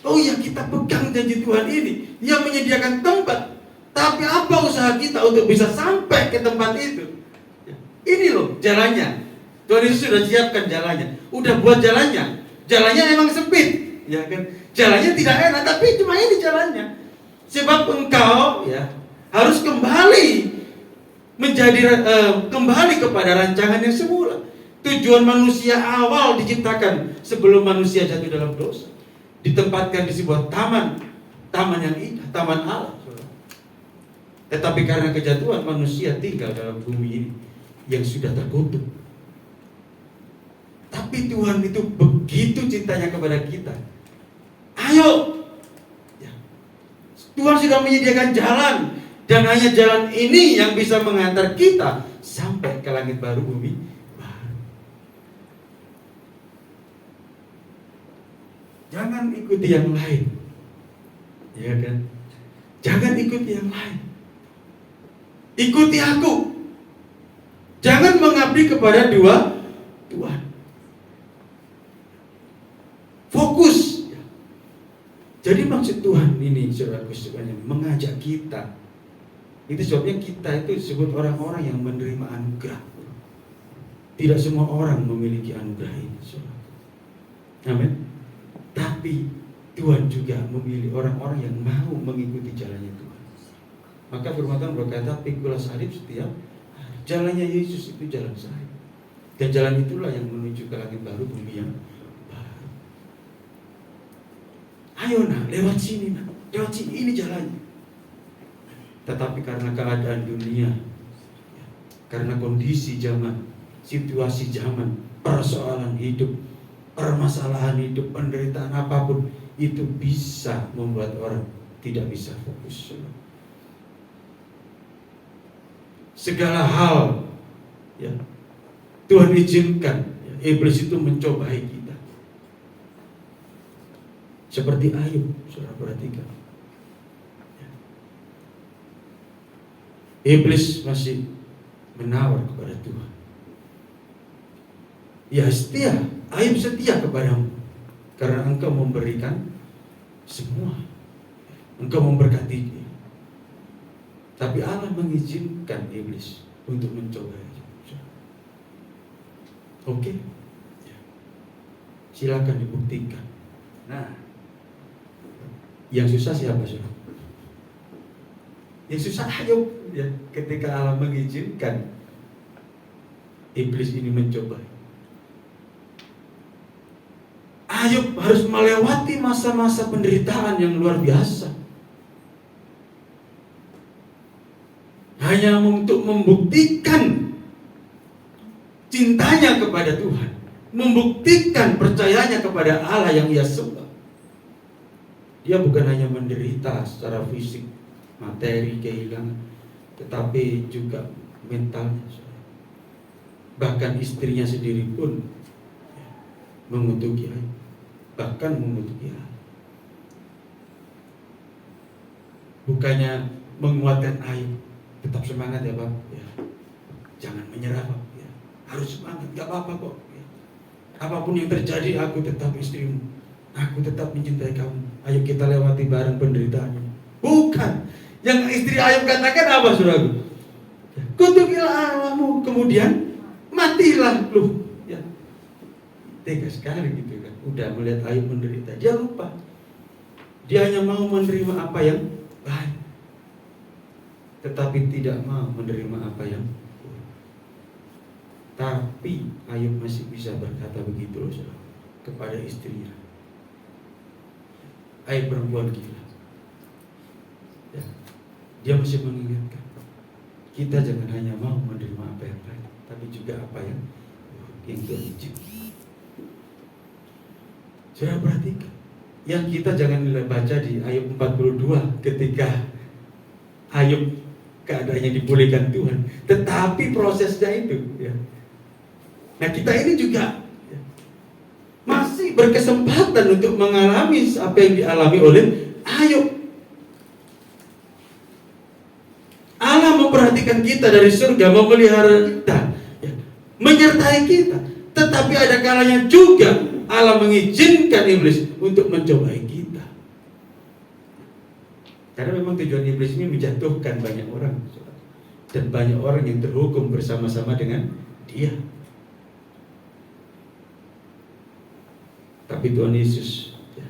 Oh ya, kita pegang janji Tuhan ini. Dia menyediakan tempat. Tapi apa usaha kita untuk bisa sampai ke tempat itu? Ini loh jalannya. Tuhan Yesus sudah siapkan jalannya. Udah buat jalannya. Jalannya emang sempit, ya kan? Jalannya tidak enak, tapi cuma ini jalannya. Sebab engkau ya harus kembali menjadi kembali kepada rancangan yang semula. Tujuan manusia awal diciptakan sebelum manusia jatuh dalam dosa, ditempatkan di sebuah taman yang indah, taman Allah. Tetapi karena kejatuhan, manusia tinggal dalam bumi ini yang sudah terkutuk. Tapi Tuhan itu begitu cintanya kepada kita. Ayo, ya. Tuhan sudah menyediakan jalan, dan hanya jalan ini yang bisa mengantar kita sampai ke langit baru, bumi baru. Jangan ikuti yang lain, ya kan? Jangan ikuti yang lain. Ikuti aku. Jangan mengabdi kepada dua Tuhan. Fokus. Jadi maksud Tuhan ini, saudaraku sekalian, mengajak kita. Itu sebabnya kita itu disebut orang-orang yang menerima anugerah. Tidak semua orang memiliki anugerah ini, saudara. Amin. Tapi Tuhan juga memilih orang-orang yang mau mengikuti jalannya Tuhan. Maka firman Tuhan berkata, pikulah salib setiap hari. Jalannya Yesus itu jalan salib. Dan jalan itulah yang menuju ke langit baru, bumi yang baru. Ayo nak, lewat sini nak, lewat sini, ini jalannya. Tetapi karena keadaan dunia, karena kondisi zaman, situasi zaman, persoalan hidup, permasalahan hidup, penderitaan apapun, itu bisa membuat orang tidak bisa fokus. Segala hal, ya, Tuhan izinkan, ya, iblis itu mencobai kita. Seperti Ayub, saudara perhatikan. Iblis masih menawar kepada Tuhan. Ya setia, Ayub setia kepadamu, karena engkau memberikan semua, engkau memberkati dia. Tapi Allah mengizinkan iblis untuk mencoba. Oke, silakan dibuktikan. Nah, yang susah siapa, saudara? Yang susah Ayub, ya, ketika Allah mengizinkan iblis ini mencoba. Ayub harus melewati masa-masa penderitaan yang luar biasa, hanya untuk membuktikan cintanya kepada Tuhan, membuktikan percayanya kepada Allah yang ia sembah. Dia bukan hanya menderita secara fisik, materi kehilangan, tetapi juga mentalnya. Bahkan istrinya sendiri pun mengutuki Ayub, bahkan mengutuki Allah. Bukannya menguatkan Ayub, tetap semangat ya Pak, ya. Jangan menyerah Pak, ya. Harus semangat, gak apa-apa kok, ya. Apapun yang terjadi, aku tetap istrimu, aku tetap mencintai kamu. Ayo kita lewati bareng penderitaannya. Bukan. Yang istri Ayub katakan apa, saudaraku? Kutukilah Allahmu, kemudian matilah lu. Ya. Tega sekali gitu kan. Udah melihat Ayub menderita, dia lupa. Dia hanya mau menerima apa yang baik, tetapi tidak mau menerima apa yang buruk. Tapi Ayub masih bisa berkata begitu loh, saudara, kepada istrinya. Ayub perempuan gila. Ya. Dia masih mengingatkan, kita jangan hanya mau menerima apa yang baik, tapi juga apa yang Tuhan izinkan. Saudara perhatikan, yang kita jangan baca di Ayub 42 ketika Ayub keadaannya dipulihkan Tuhan, tetapi prosesnya itu, ya. Nah kita ini juga, ya, masih berkesempatan untuk mengalami apa yang dialami oleh Ayub. Allah memperhatikan kita dari surga, memelihara kita, ya, menyertai kita. Tetapi ada kalanya juga Allah mengizinkan iblis untuk mencobai kita. Karena memang tujuan iblis ini menjatuhkan banyak orang, dan banyak orang yang terhukum bersama-sama dengan dia. Tapi Tuhan Yesus, ya,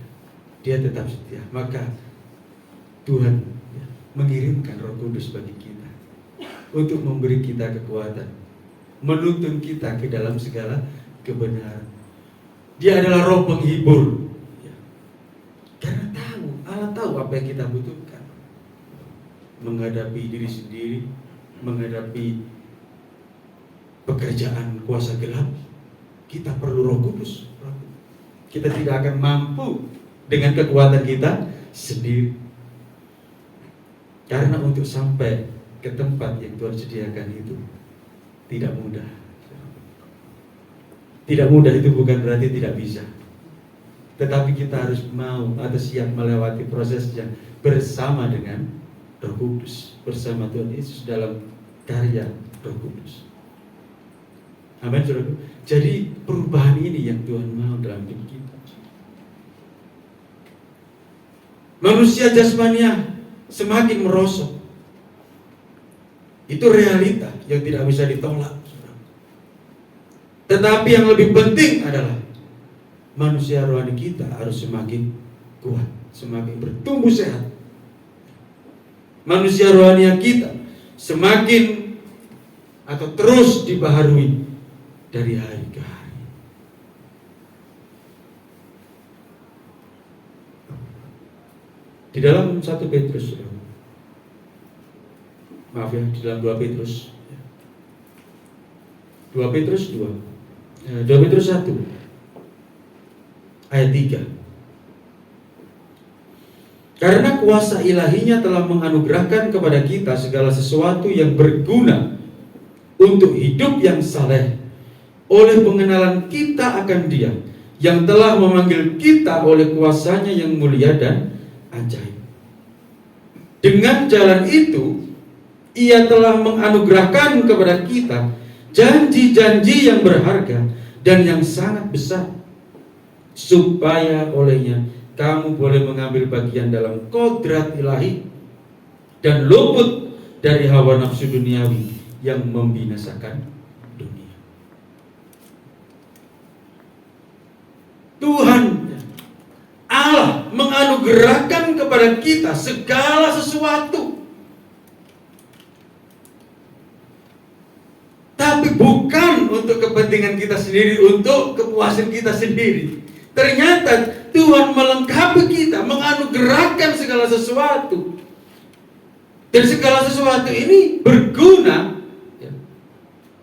dia tetap setia. Maka Tuhan, ya, mengirimkan Roh Kudus bagi kita untuk memberi kita kekuatan menuntun kita ke dalam segala kebenaran. Dia adalah roh penghibur. Ya. Karena Allah tahu apa yang kita butuhkan. Menghadapi diri sendiri, menghadapi pekerjaan kuasa gelap, kita perlu Roh Kudus. Kita tidak akan mampu dengan kekuatan kita sendiri. Karena untuk sampai ke tempat yang Tuhan sediakan itu tidak mudah. Tidak mudah itu bukan berarti tidak bisa. Tetapi kita harus mau atau siap melewati prosesnya bersama dengan Roh Kudus, bersama Tuhan Yesus dalam karya Roh Kudus. Amin, saudara. Jadi perubahan ini yang Tuhan mau dalam hidup kita. Manusia jasmania semakin merosot. Itu realita yang tidak bisa ditolak. Tetapi yang lebih penting adalah manusia rohani kita harus semakin kuat, semakin bertumbuh sehat. Manusia rohani kita semakin atau terus dibaharui dari hari ke hari. Di dalam 1 Petrus, maaf ya, di dalam 2 Petrus 1 ayat 3. Karena kuasa ilahinya telah menganugerahkan kepada kita segala sesuatu yang berguna untuk hidup yang saleh oleh pengenalan kita akan Dia yang telah memanggil kita oleh kuasanya yang mulia dan ajaib. Dengan jalan itu Ia telah menganugerahkan kepada kita janji-janji yang berharga dan yang sangat besar, supaya olehnya kamu boleh mengambil bagian dalam kodrat ilahi dan luput dari hawa nafsu duniawi yang membinasakan dunia. Tuhan Allah menganugerahkan kepada kita segala sesuatu, tapi bukan untuk kepentingan kita sendiri, untuk kepuasan kita sendiri. Ternyata Tuhan melengkapi kita, menganugerahkan segala sesuatu, dan segala sesuatu ini berguna ya,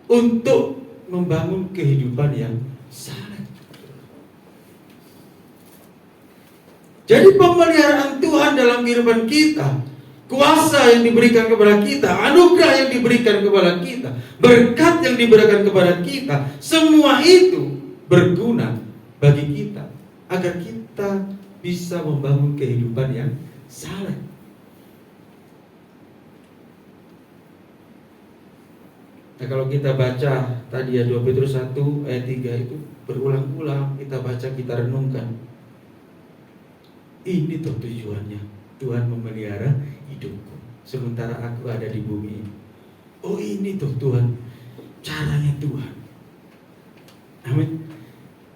untuk membangun kehidupan yang saleh. Jadi pemeliharaan Tuhan dalam kehidupan kita, kuasa yang diberikan kepada kita, anugerah yang diberikan kepada kita, berkat yang diberikan kepada kita, semua itu berguna bagi kita agar kita bisa membangun kehidupan yang saleh. Nah, kalau kita baca tadi ya 2 Petrus 1 ayat 3 itu berulang-ulang kita baca, kita renungkan. Ini tuh tujuannya, Tuhan memelihara hidupku sementara aku ada di bumi ini. Oh, ini tuh Tuhan, caranya Tuhan. Amin.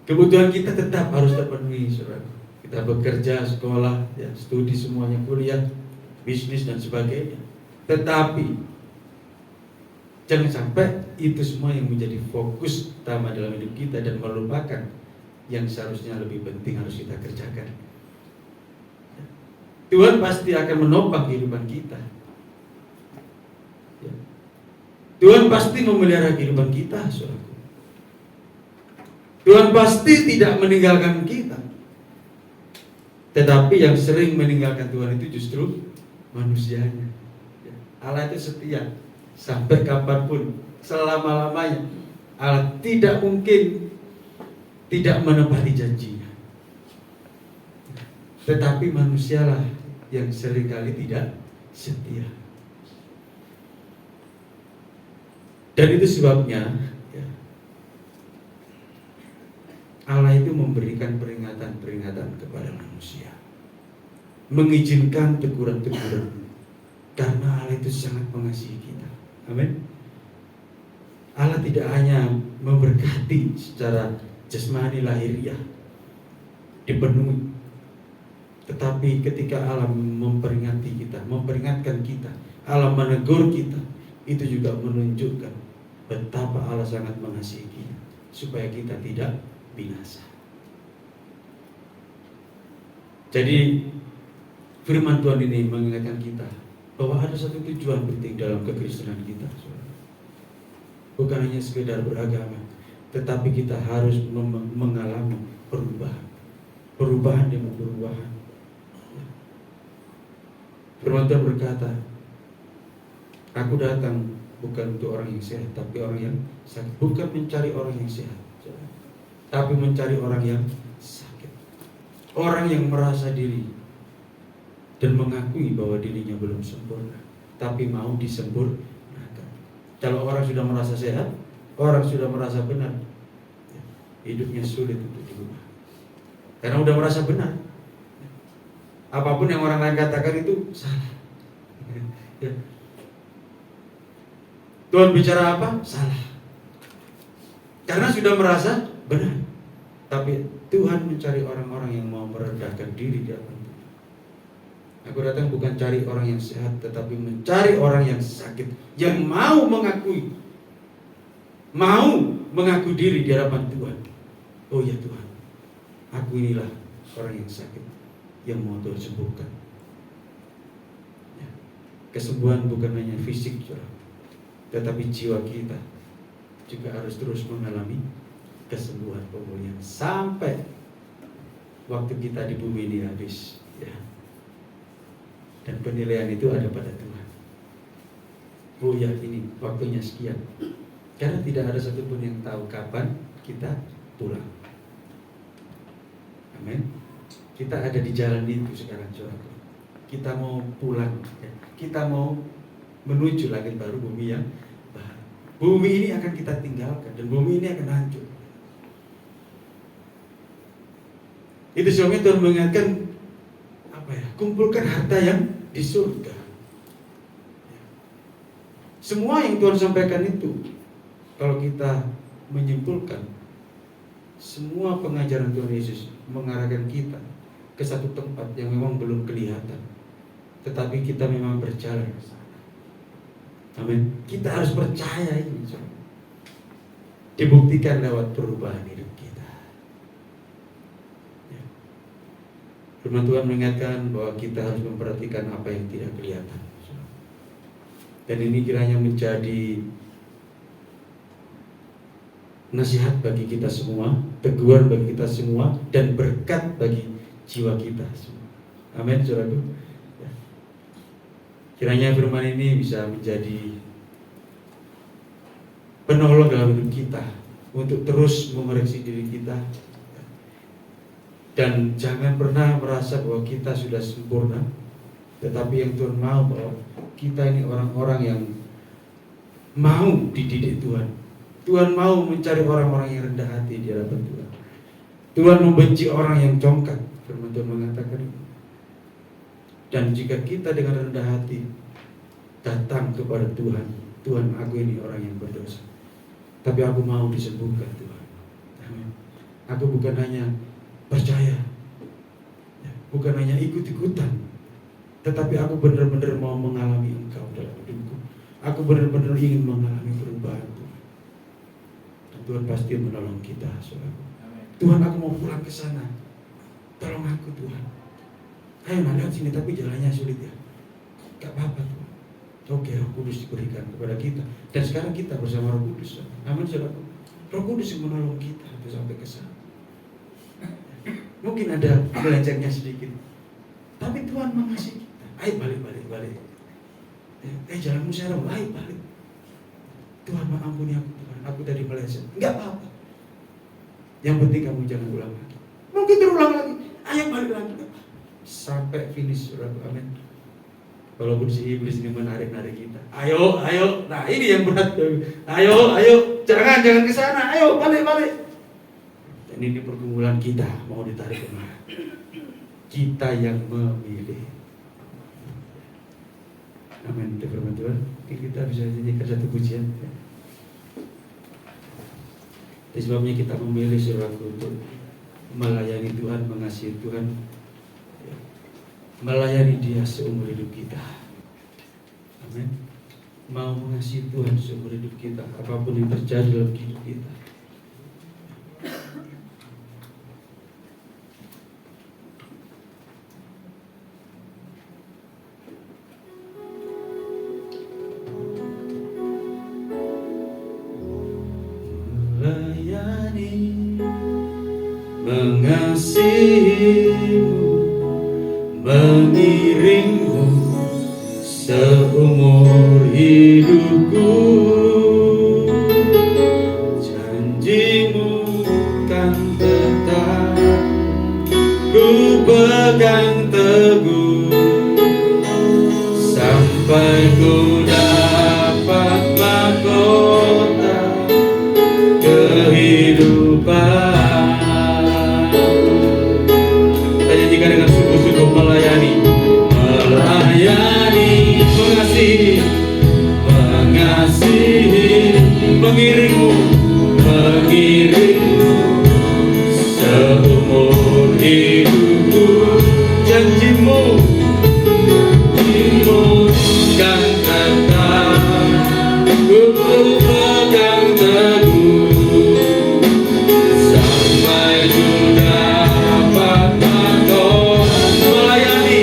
Kebutuhan kita tetap harus terpenuhi, saudara. Kita bekerja, sekolah, ya, studi semuanya, kuliah, bisnis dan sebagainya. Tetapi jangan sampai itu semua yang menjadi fokus utama dalam hidup kita dan melupakan yang seharusnya lebih penting harus kita kerjakan. Tuhan pasti akan menopang kehidupan kita. Ya. Tuhan pasti memelihara kehidupan kita, saudara. Tuhan pasti tidak meninggalkan kita. Tetapi yang sering meninggalkan Tuhan itu justru manusianya. Allah itu setia sampai kapanpun, selama-lamanya. Allah tidak mungkin tidak menepati janjinya. Tetapi manusialah yang seringkali tidak setia. Dan itu sebabnya Allah itu memberikan peringatan-peringatan kepada manusia, mengizinkan teguran-teguran, karena Allah itu sangat mengasihi kita. Amin. Allah tidak hanya memberkati secara jasmani lahiriah dipenuhi, tetapi ketika Allah memperingati kita, memperingatkan kita, Allah menegur kita, itu juga menunjukkan betapa Allah sangat mengasihi kita supaya kita tidak binasa. Jadi firman Tuhan ini mengingatkan kita bahwa ada satu tujuan penting dalam kekristenan kita. Bukan hanya sekedar beragama, tetapi kita harus mengalami perubahan. Perubahan demi perubahan. Firman Tuhan berkata, aku datang bukan untuk orang yang sehat, tapi orang yang sakit. Bukan mencari orang yang sehat, tapi mencari orang yang sakit. Orang yang merasa diri dan mengakui bahwa dirinya belum sempurna, tapi mau disempurnakan. Kalau orang sudah merasa sehat, orang sudah merasa benar, hidupnya sulit untuk dirubah. Karena sudah merasa benar. Apapun yang orang lain katakan itu salah. Ya. Tuhan bicara apa? Salah. Karena sudah merasa benar. Tapi Tuhan mencari orang-orang yang mau merendahkan diri di hadapan Tuhan. Aku datang bukan cari orang yang sehat, tetapi mencari orang yang sakit, yang mau mengakui diri di hadapan Tuhan. Oh ya Tuhan, aku inilah orang yang sakit, yang mau Tuhan sembuhkan. Ya. Kesembuhan bukan hanya fisik, tetapi jiwa kita juga harus terus mengalami kesembuhan, pemulihan sampai waktu kita di bumi ini habis, ya. Dan penilaian itu ada pada Tuhan. Oh ya, ini waktunya sekian. Karena tidak ada satupun yang tahu kapan kita pulang. Amin. Kita ada di jalan itu sekarang, saudara. Kita mau pulang, ya. Kita mau menuju langit baru, bumi yang baru. Bumi ini akan kita tinggalkan dan bumi ini akan hancur. Itu sebabnya Tuhan mengingatkan kumpulkan harta yang di surga. Semua yang Tuhan sampaikan itu, kalau kita menyimpulkan, semua pengajaran Tuhan Yesus mengarahkan kita ke satu tempat yang memang belum kelihatan, tetapi kita memang berjalan ke sana. Amin. Kita harus percaya ini, dibuktikan lewat perubahan hidup kita. Ya. Firman Tuhan mengingatkan bahwa kita harus memperhatikan apa yang tidak kelihatan. Dan ini kiranya menjadi nasihat bagi kita semua, teguran bagi kita semua, dan berkat bagi jiwa kita semua. Amin, saudaraku. Ya. Kiranya firman ini bisa menjadi penolong dalam hidup kita untuk terus mengoreksi diri kita. Dan jangan pernah merasa bahwa kita sudah sempurna, tetapi yang Tuhan mau bahwa kita ini orang-orang yang mau dididik Tuhan. Tuhan mau mencari orang-orang yang rendah hati di hadapan Tuhan. Tuhan membenci orang yang congkak. Firman Tuhan mengatakan itu. Dan jika kita dengan rendah hati datang kepada Tuhan, Tuhan, aku ini orang yang berdosa, tapi aku mau disembuhkan Tuhan. Amin. Aku bukan hanya percaya, bukan hanya ikut-ikutan, tetapi aku benar-benar mau mengalami Engkau dalam hidupku. Aku benar-benar ingin mengalami perubahan Tuhan. Dan Tuhan pasti menolong kita, saudara. Tuhan, aku mau pulang ke sana. Tolong aku Tuhan. Ayo lewat sini, tapi jalannya sulit ya. Gak apa-apa Tuhan. Oke, Roh Kudus diberikan kepada kita. Dan sekarang kita bersama Roh Kudus. Amin, saudara. Roh Kudus yang menolong kita untuk sampai ke sana. Mungkin ada melencengnya sedikit, tapi Tuhan mengasihi kita. Ayo balik. Jalanmu serong, ayo balik. Tuhan mengampuni aku Tuhan, aku tadi melenceng. Enggak apa-apa. Yang penting kamu jangan ulang lagi. Mungkin terulang lagi, ayo balik lagi. Sampai finish, saudara. Amin. Walaupun si iblis ini menarik-narik kita. Ayo. Nah ini yang berat. Ayo. Jangan ke sana. Ayo balik. Dan ini pergumulan kita mau ditarik kemana? Kita yang memilih. Amin. Firman Tuhan. Kita bisa nyanyikan satu pujian. Sebabnya kita memilih saudaraku untuk melayani Tuhan, mengasihi Tuhan, melayani Dia seumur hidup kita. Amin. mau mengasihi Tuhan seumur hidup kita, apapun yang terjadi dalam hidup kita. Melayani, mengasihimu, mengiringmu seumur hidupku. Janjimu kan tetap ku pegang teguh sampai ku dapat mahkota kehidupan. Kita nyanyikan dengan sungguh-sungguh. Melayani, mengasihi, mengiringmu seumur hidupku. Janjimu kan tetap ku pegang teguh sampai ku dapat melayani,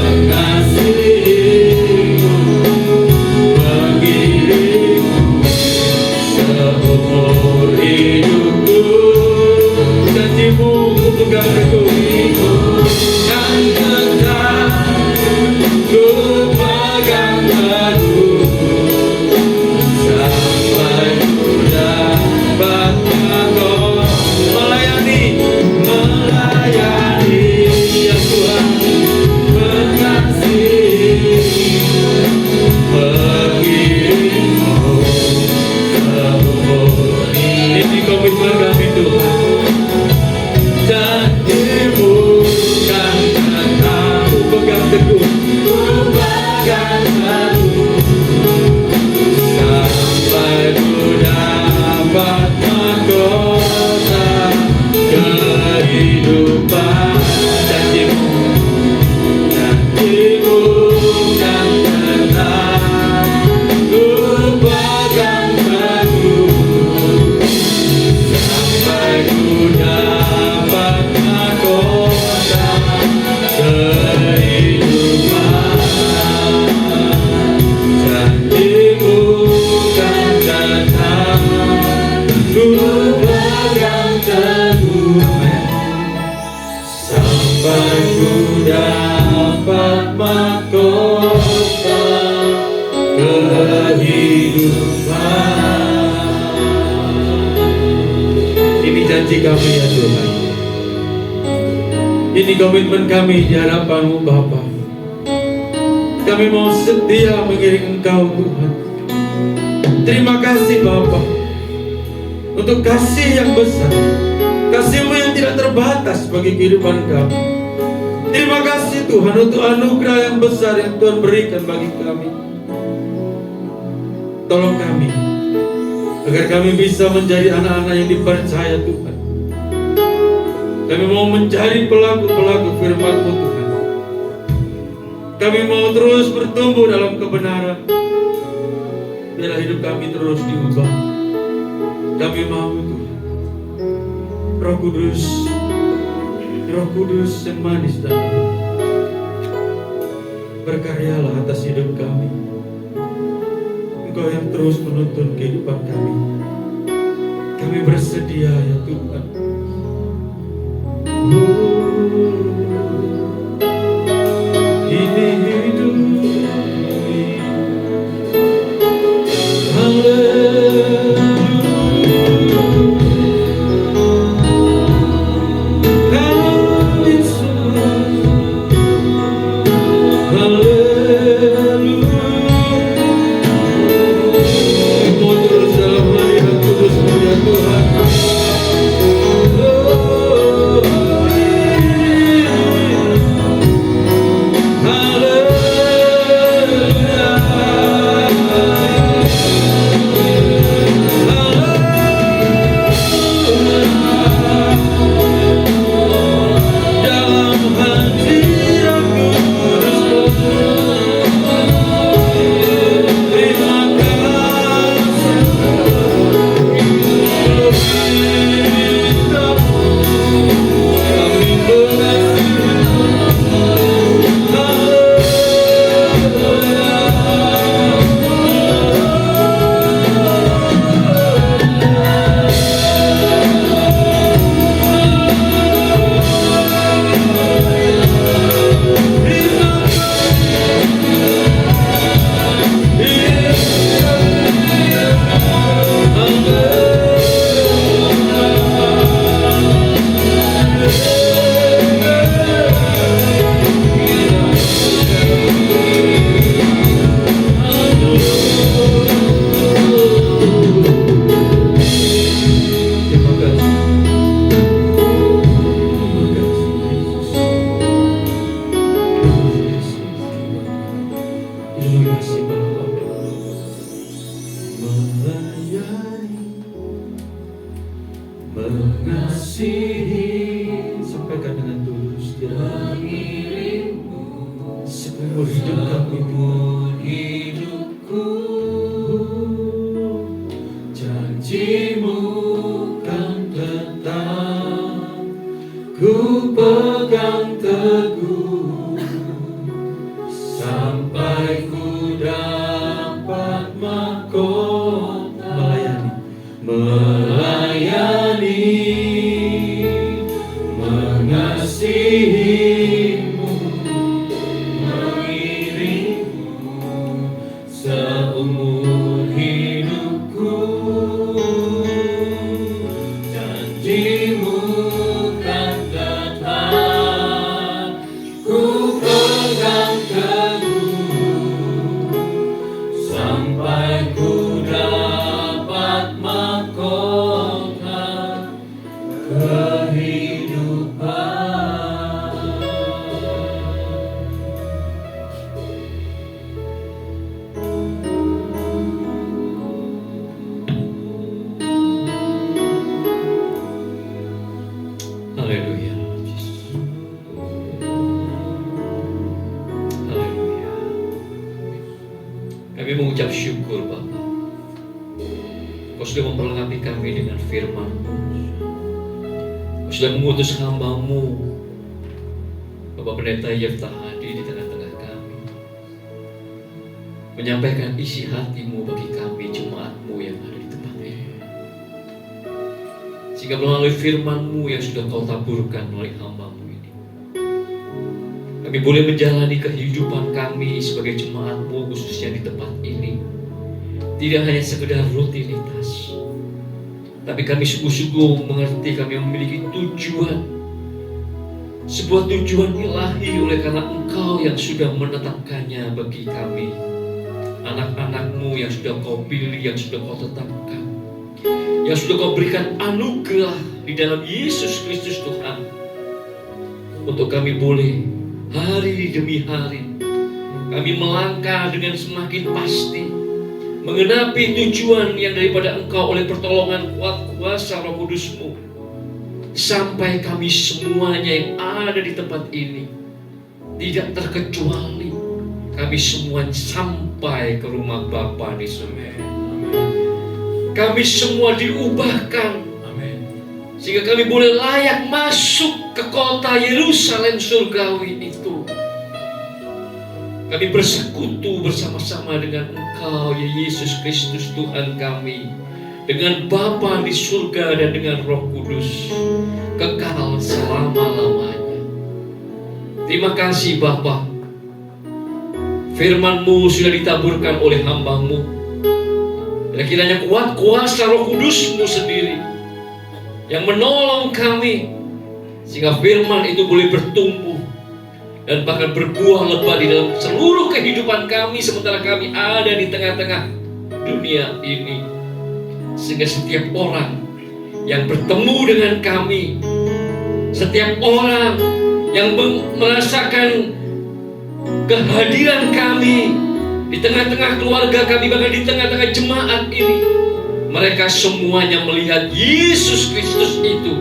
mengasihimu, mengiringmu seumur hidupku. Janjimu ku pegang teguh kan tetap ku pegang teguh sampai ku dapat mahkota. Melayani ya Tuhan, mengasihi, mengiringmu seumur. Ini komitmen kami Tuhan. Janjimu kan tetap ku pegang teguh, sampai ku dapat mahkota kehidupan. Janjimu kan tetap ku pegang teguh sampai ku dapat mahkota kehidupan. Janjimu kan tetap ku pegang teguh sampai ku dapat mahkota kehidupan. Ini janji kami ya Tuhan. Ini komitmen kami di hadapan-Mu Bapa. Kami mau setia mengiring Engkau Tuhan. Terima kasih Bapa untuk kasih yang besar, kasih-Mu yang tidak terbatas bagi kehidupan kami. Terima kasih Tuhan untuk anugerah yang besar yang Tuhan berikan bagi kami. Tolong kami agar kami bisa menjadi anak-anak yang dipercaya Tuhan. Kami mau menjadi pelaku-pelaku firman-Mu Tuhan. Kami mau terus bertumbuh dalam kebenaran. Biarlah hidup kami terus diubah. Kami mau Tuhan. Roh Kudus yang manis dan berkaryalah atas hidup kami. Engkau yang terus menuntun kehidupan kami. Kami bersedia ya Tuhan. Ini hidup kami. Haleluya. Tuhan. mengasihi, sampaikan dengan tulus ya. mengiringmu Seumur hidup kami seumur hidupku. Janjimu kan tetap ku pegang teguh sampai ku dapat mahkota melayani, mengasihimu, mengiringmu seumur hidupku. Janjimu kan tetap ku pegang teguh sampai ku dapat mahkota kehidupan. Haleluya. Haleluya. Kami mengucap syukur Bapa, Kau sudah memperlengkapi kami dengan firman-Mu. Kau sudah mengutus hamba-Mu Bapak Pendeta Yefta Hadi di tengah-tengah kami, menyampaikan isi hati-Mu bagi kami jemaat-Mu yang ada di tempat ini. Sehingga melalui firman-Mu yang sudah Kau taburkan melalui hamba-Mu ini, kami boleh menjalani kehidupan kami sebagai jemaat-Mu khususnya di tempat ini. Tidak hanya sekedar rutinitas, tapi kami sungguh-sungguh mengerti kami memiliki tujuan, sebuah tujuan ilahi oleh karena Engkau yang sudah menetapkannya bagi kami, anak-anak-Mu yang sudah Kau pilih, yang sudah Kau tetapkan, yang sudah Kau berikan anugerah di dalam Yesus Kristus Tuhan, untuk kami boleh hari demi hari kami melangkah dengan semakin pasti mengenapi tujuan yang daripada Engkau oleh pertolongan kuat kuasa Roh Kudus-Mu, sampai kami semuanya yang ada di tempat ini, tidak terkecuali kami semua sampai ke rumah Bapa di surga. Kami semua diubahkan sehingga kami boleh layak masuk ke kota Yerusalem surgawi itu. Kami bersekutu bersama-sama dengan Engkau ya Yesus Kristus Tuhan kami, dengan Bapa di surga dan dengan Roh Kudus kekal selama-lamanya. Terima kasih Bapa, firman-Mu sudah ditaburkan oleh hamba-Mu, dan kiranya kuat kuasa Roh Kudus-Mu sendiri yang menolong kami, sehingga firman itu boleh bertumbuh dan bahkan berbuah lebat di dalam seluruh kehidupan kami sementara kami ada di tengah-tengah dunia ini. Sehingga setiap orang yang bertemu dengan kami, setiap orang yang merasakan kehadiran kami di tengah-tengah keluarga kami, bahkan di tengah-tengah jemaat ini, mereka semuanya melihat Yesus Kristus itu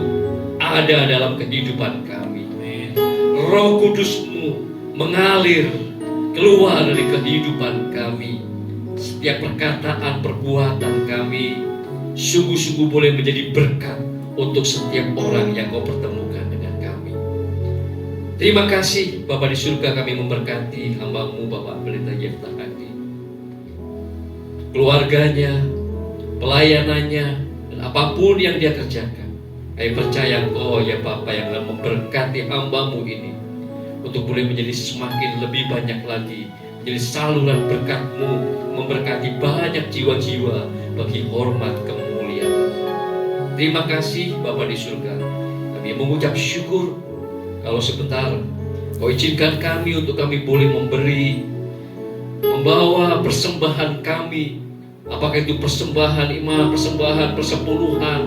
ada dalam kehidupan kami. Roh Kudus-Mu mengalir keluar dari kehidupan kami. Setiap perkataan, perbuatan kami sungguh-sungguh boleh menjadi berkat untuk setiap orang yang Kau pertemukan dengan kami. Terima kasih Bapa di surga, kami memberkati hamba-Mu Bapak Pendeta Yefta Hadi, keluarganya, pelayanannya, dan apapun yang dia kerjakan. Kami percaya Engkau ya Bapa yang telah memberkati hamba-Mu ini untuk boleh menjadi semakin lebih banyak lagi, menjadi saluran berkat-Mu, memberkati banyak jiwa-jiwa bagi hormat kemuliaan. Terima kasih Bapa di surga, kami mengucap syukur kalau sebentar Kau izinkan kami untuk kami boleh membawa persembahan kami, apakah itu persembahan iman, persembahan persepuluhan,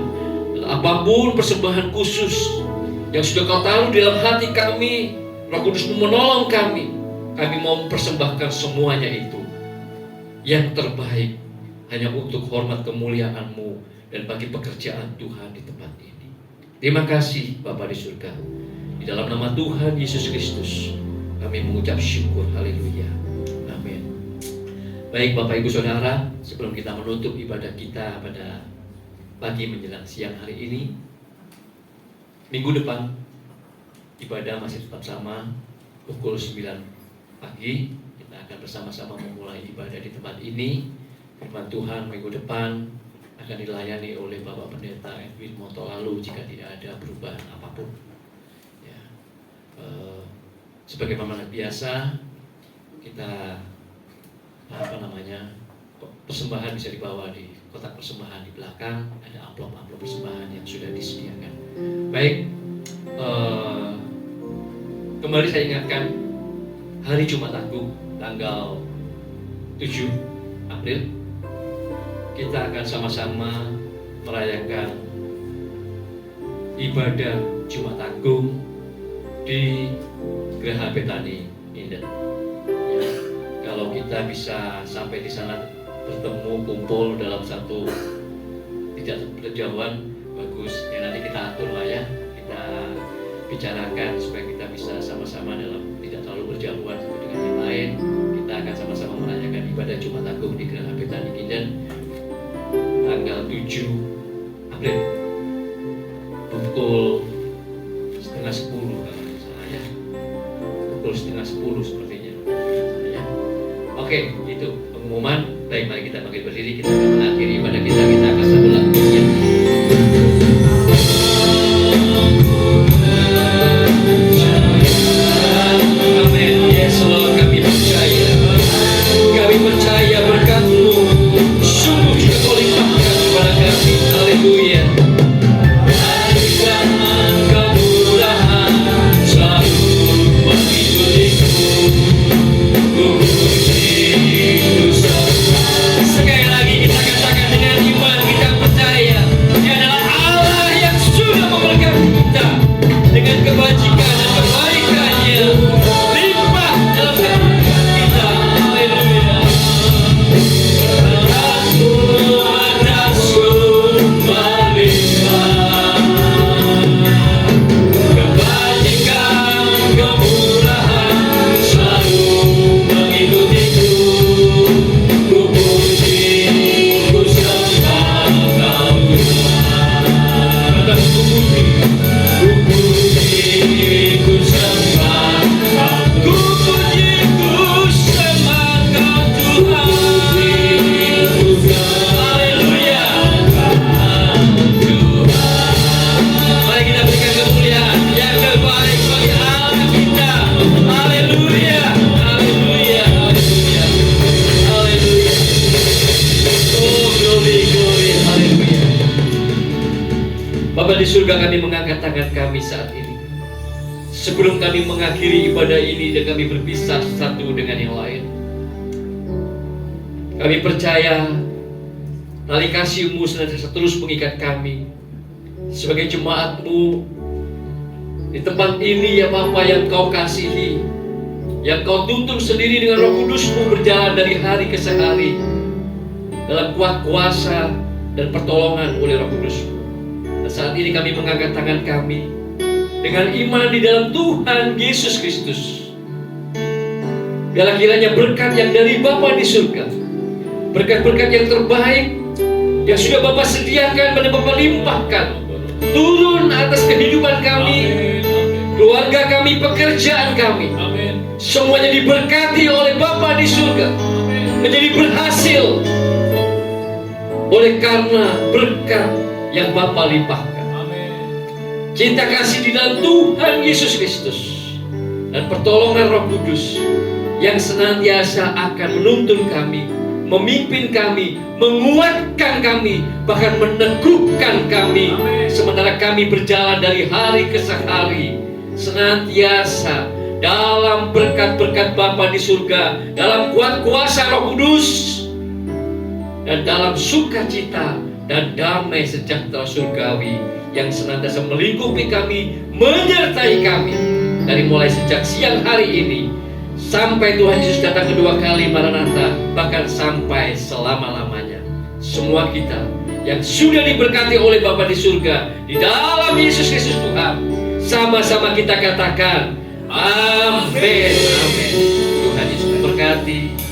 dan apapun persembahan khusus yang sudah Kau taruh di dalam hati kami. Roh Kudus menolong kami mau mempersembahkan semuanya itu yang terbaik hanya untuk hormat kemuliaan-Mu dan bagi pekerjaan Tuhan di tempat ini. Terima kasih Bapa di surga. Di dalam nama Tuhan Yesus Kristus kami mengucap syukur. Haleluya. Amin. Baik Bapak Ibu Saudara, sebelum kita menutup ibadah kita pada pagi menjelang siang hari ini, minggu depan ibadah masih tetap sama, pukul 9 pagi. Kita akan bersama-sama memulai ibadah di tempat ini. Firman Tuhan minggu depan akan dilayani oleh Bapak Pendeta Edwin Motolalu jika tidak ada perubahan apapun. Ya. Sebagaimana biasa, kita persembahan bisa dibawa di kotak persembahan di belakang, ada amplop-amplop persembahan yang sudah disediakan. Baik, kembali saya ingatkan, hari Jumat Agung tanggal 7 April kita akan sama-sama merayakan ibadah Jumat Agung di Geraha Betani Inden. Ya, kalau kita bisa sampai di sana bertemu, kumpul dalam satu tidak berjauhan, bagus. Ya, nanti kita atur lah ya, kita bicarakan supaya kita bisa sama-sama dalam tidak terlalu berjauhan satu dengan yang lain. Kita akan sama-sama merayakan ibadah Jumat Agung di Geraha Betani Inden tanggal 7 April pukul 9:30 kalau tidak salah ya, pukul 9:30 sepertinya ya. Oke, itu pengumuman. Baik, mari kita bangkit berdiri, kita akan mengakhiri ibadah kita akan satu lagu ya. Amin. Yes Lord, kami percaya berkat-Mu sungguh juga Kau limpahkan kepada kami. Haleluya. Kemurahan selalu mengikutiku. Sekali lagi kita katakan dengan iman, kita percaya Dia adalah Allah yang sudah memberkati kita dengan kebajikan dan kebaikan-Nya limpah dalam kehidupan kita. Haleluya. Bapa di surga, kami mengangkat tangan kami saat ini. Sebelum kami mengakhiri ibadah ini dan kami berpisah satu dengan yang lain, kami percaya tali kasih-Mu senantiasa terus mengikat kami sebagai jemaat-Mu di tempat ini ya Bapa, yang Kau kasihi, yang Kau tuntun sendiri dengan Roh Kudus-Mu berjalan dari hari ke hari dalam kuat kuasa dan pertolongan oleh Roh Kudus-Mu. Dan saat ini kami mengangkat tangan kami dengan iman di dalam Tuhan Yesus Kristus. Biarlah kiranya berkat yang dari Bapa di surga, berkat-berkat yang terbaik yang sudah Bapa sediakan dan Bapa limpahkan, turun atas kehidupan kami, keluarga kami, pekerjaan kami. Semuanya diberkati oleh Bapa di surga, menjadi berhasil oleh karena berkat yang Bapa limpahkan. Cinta kasih di dalam Tuhan Yesus Kristus dan pertolongan Roh Kudus yang senantiasa akan menuntun kami, memimpin kami, menguatkan kami, bahkan meneguhkan kami. Sementara kami berjalan dari hari ke hari, senantiasa dalam berkat-berkat Bapa di surga, dalam kuat kuasa Roh Kudus, dan dalam sukacita dan damai sejahtera surgawi yang senantiasa melingkupi kami, menyertai kami dari mulai sejak siang hari ini sampai Tuhan Yesus datang kedua kali Maranatha, bahkan sampai selama-lamanya. Semua kita yang sudah diberkati oleh Bapa di surga, di dalam Yesus Kristus Tuhan. Sama-sama kita katakan, amin, amin. Tuhan Yesus memberkati.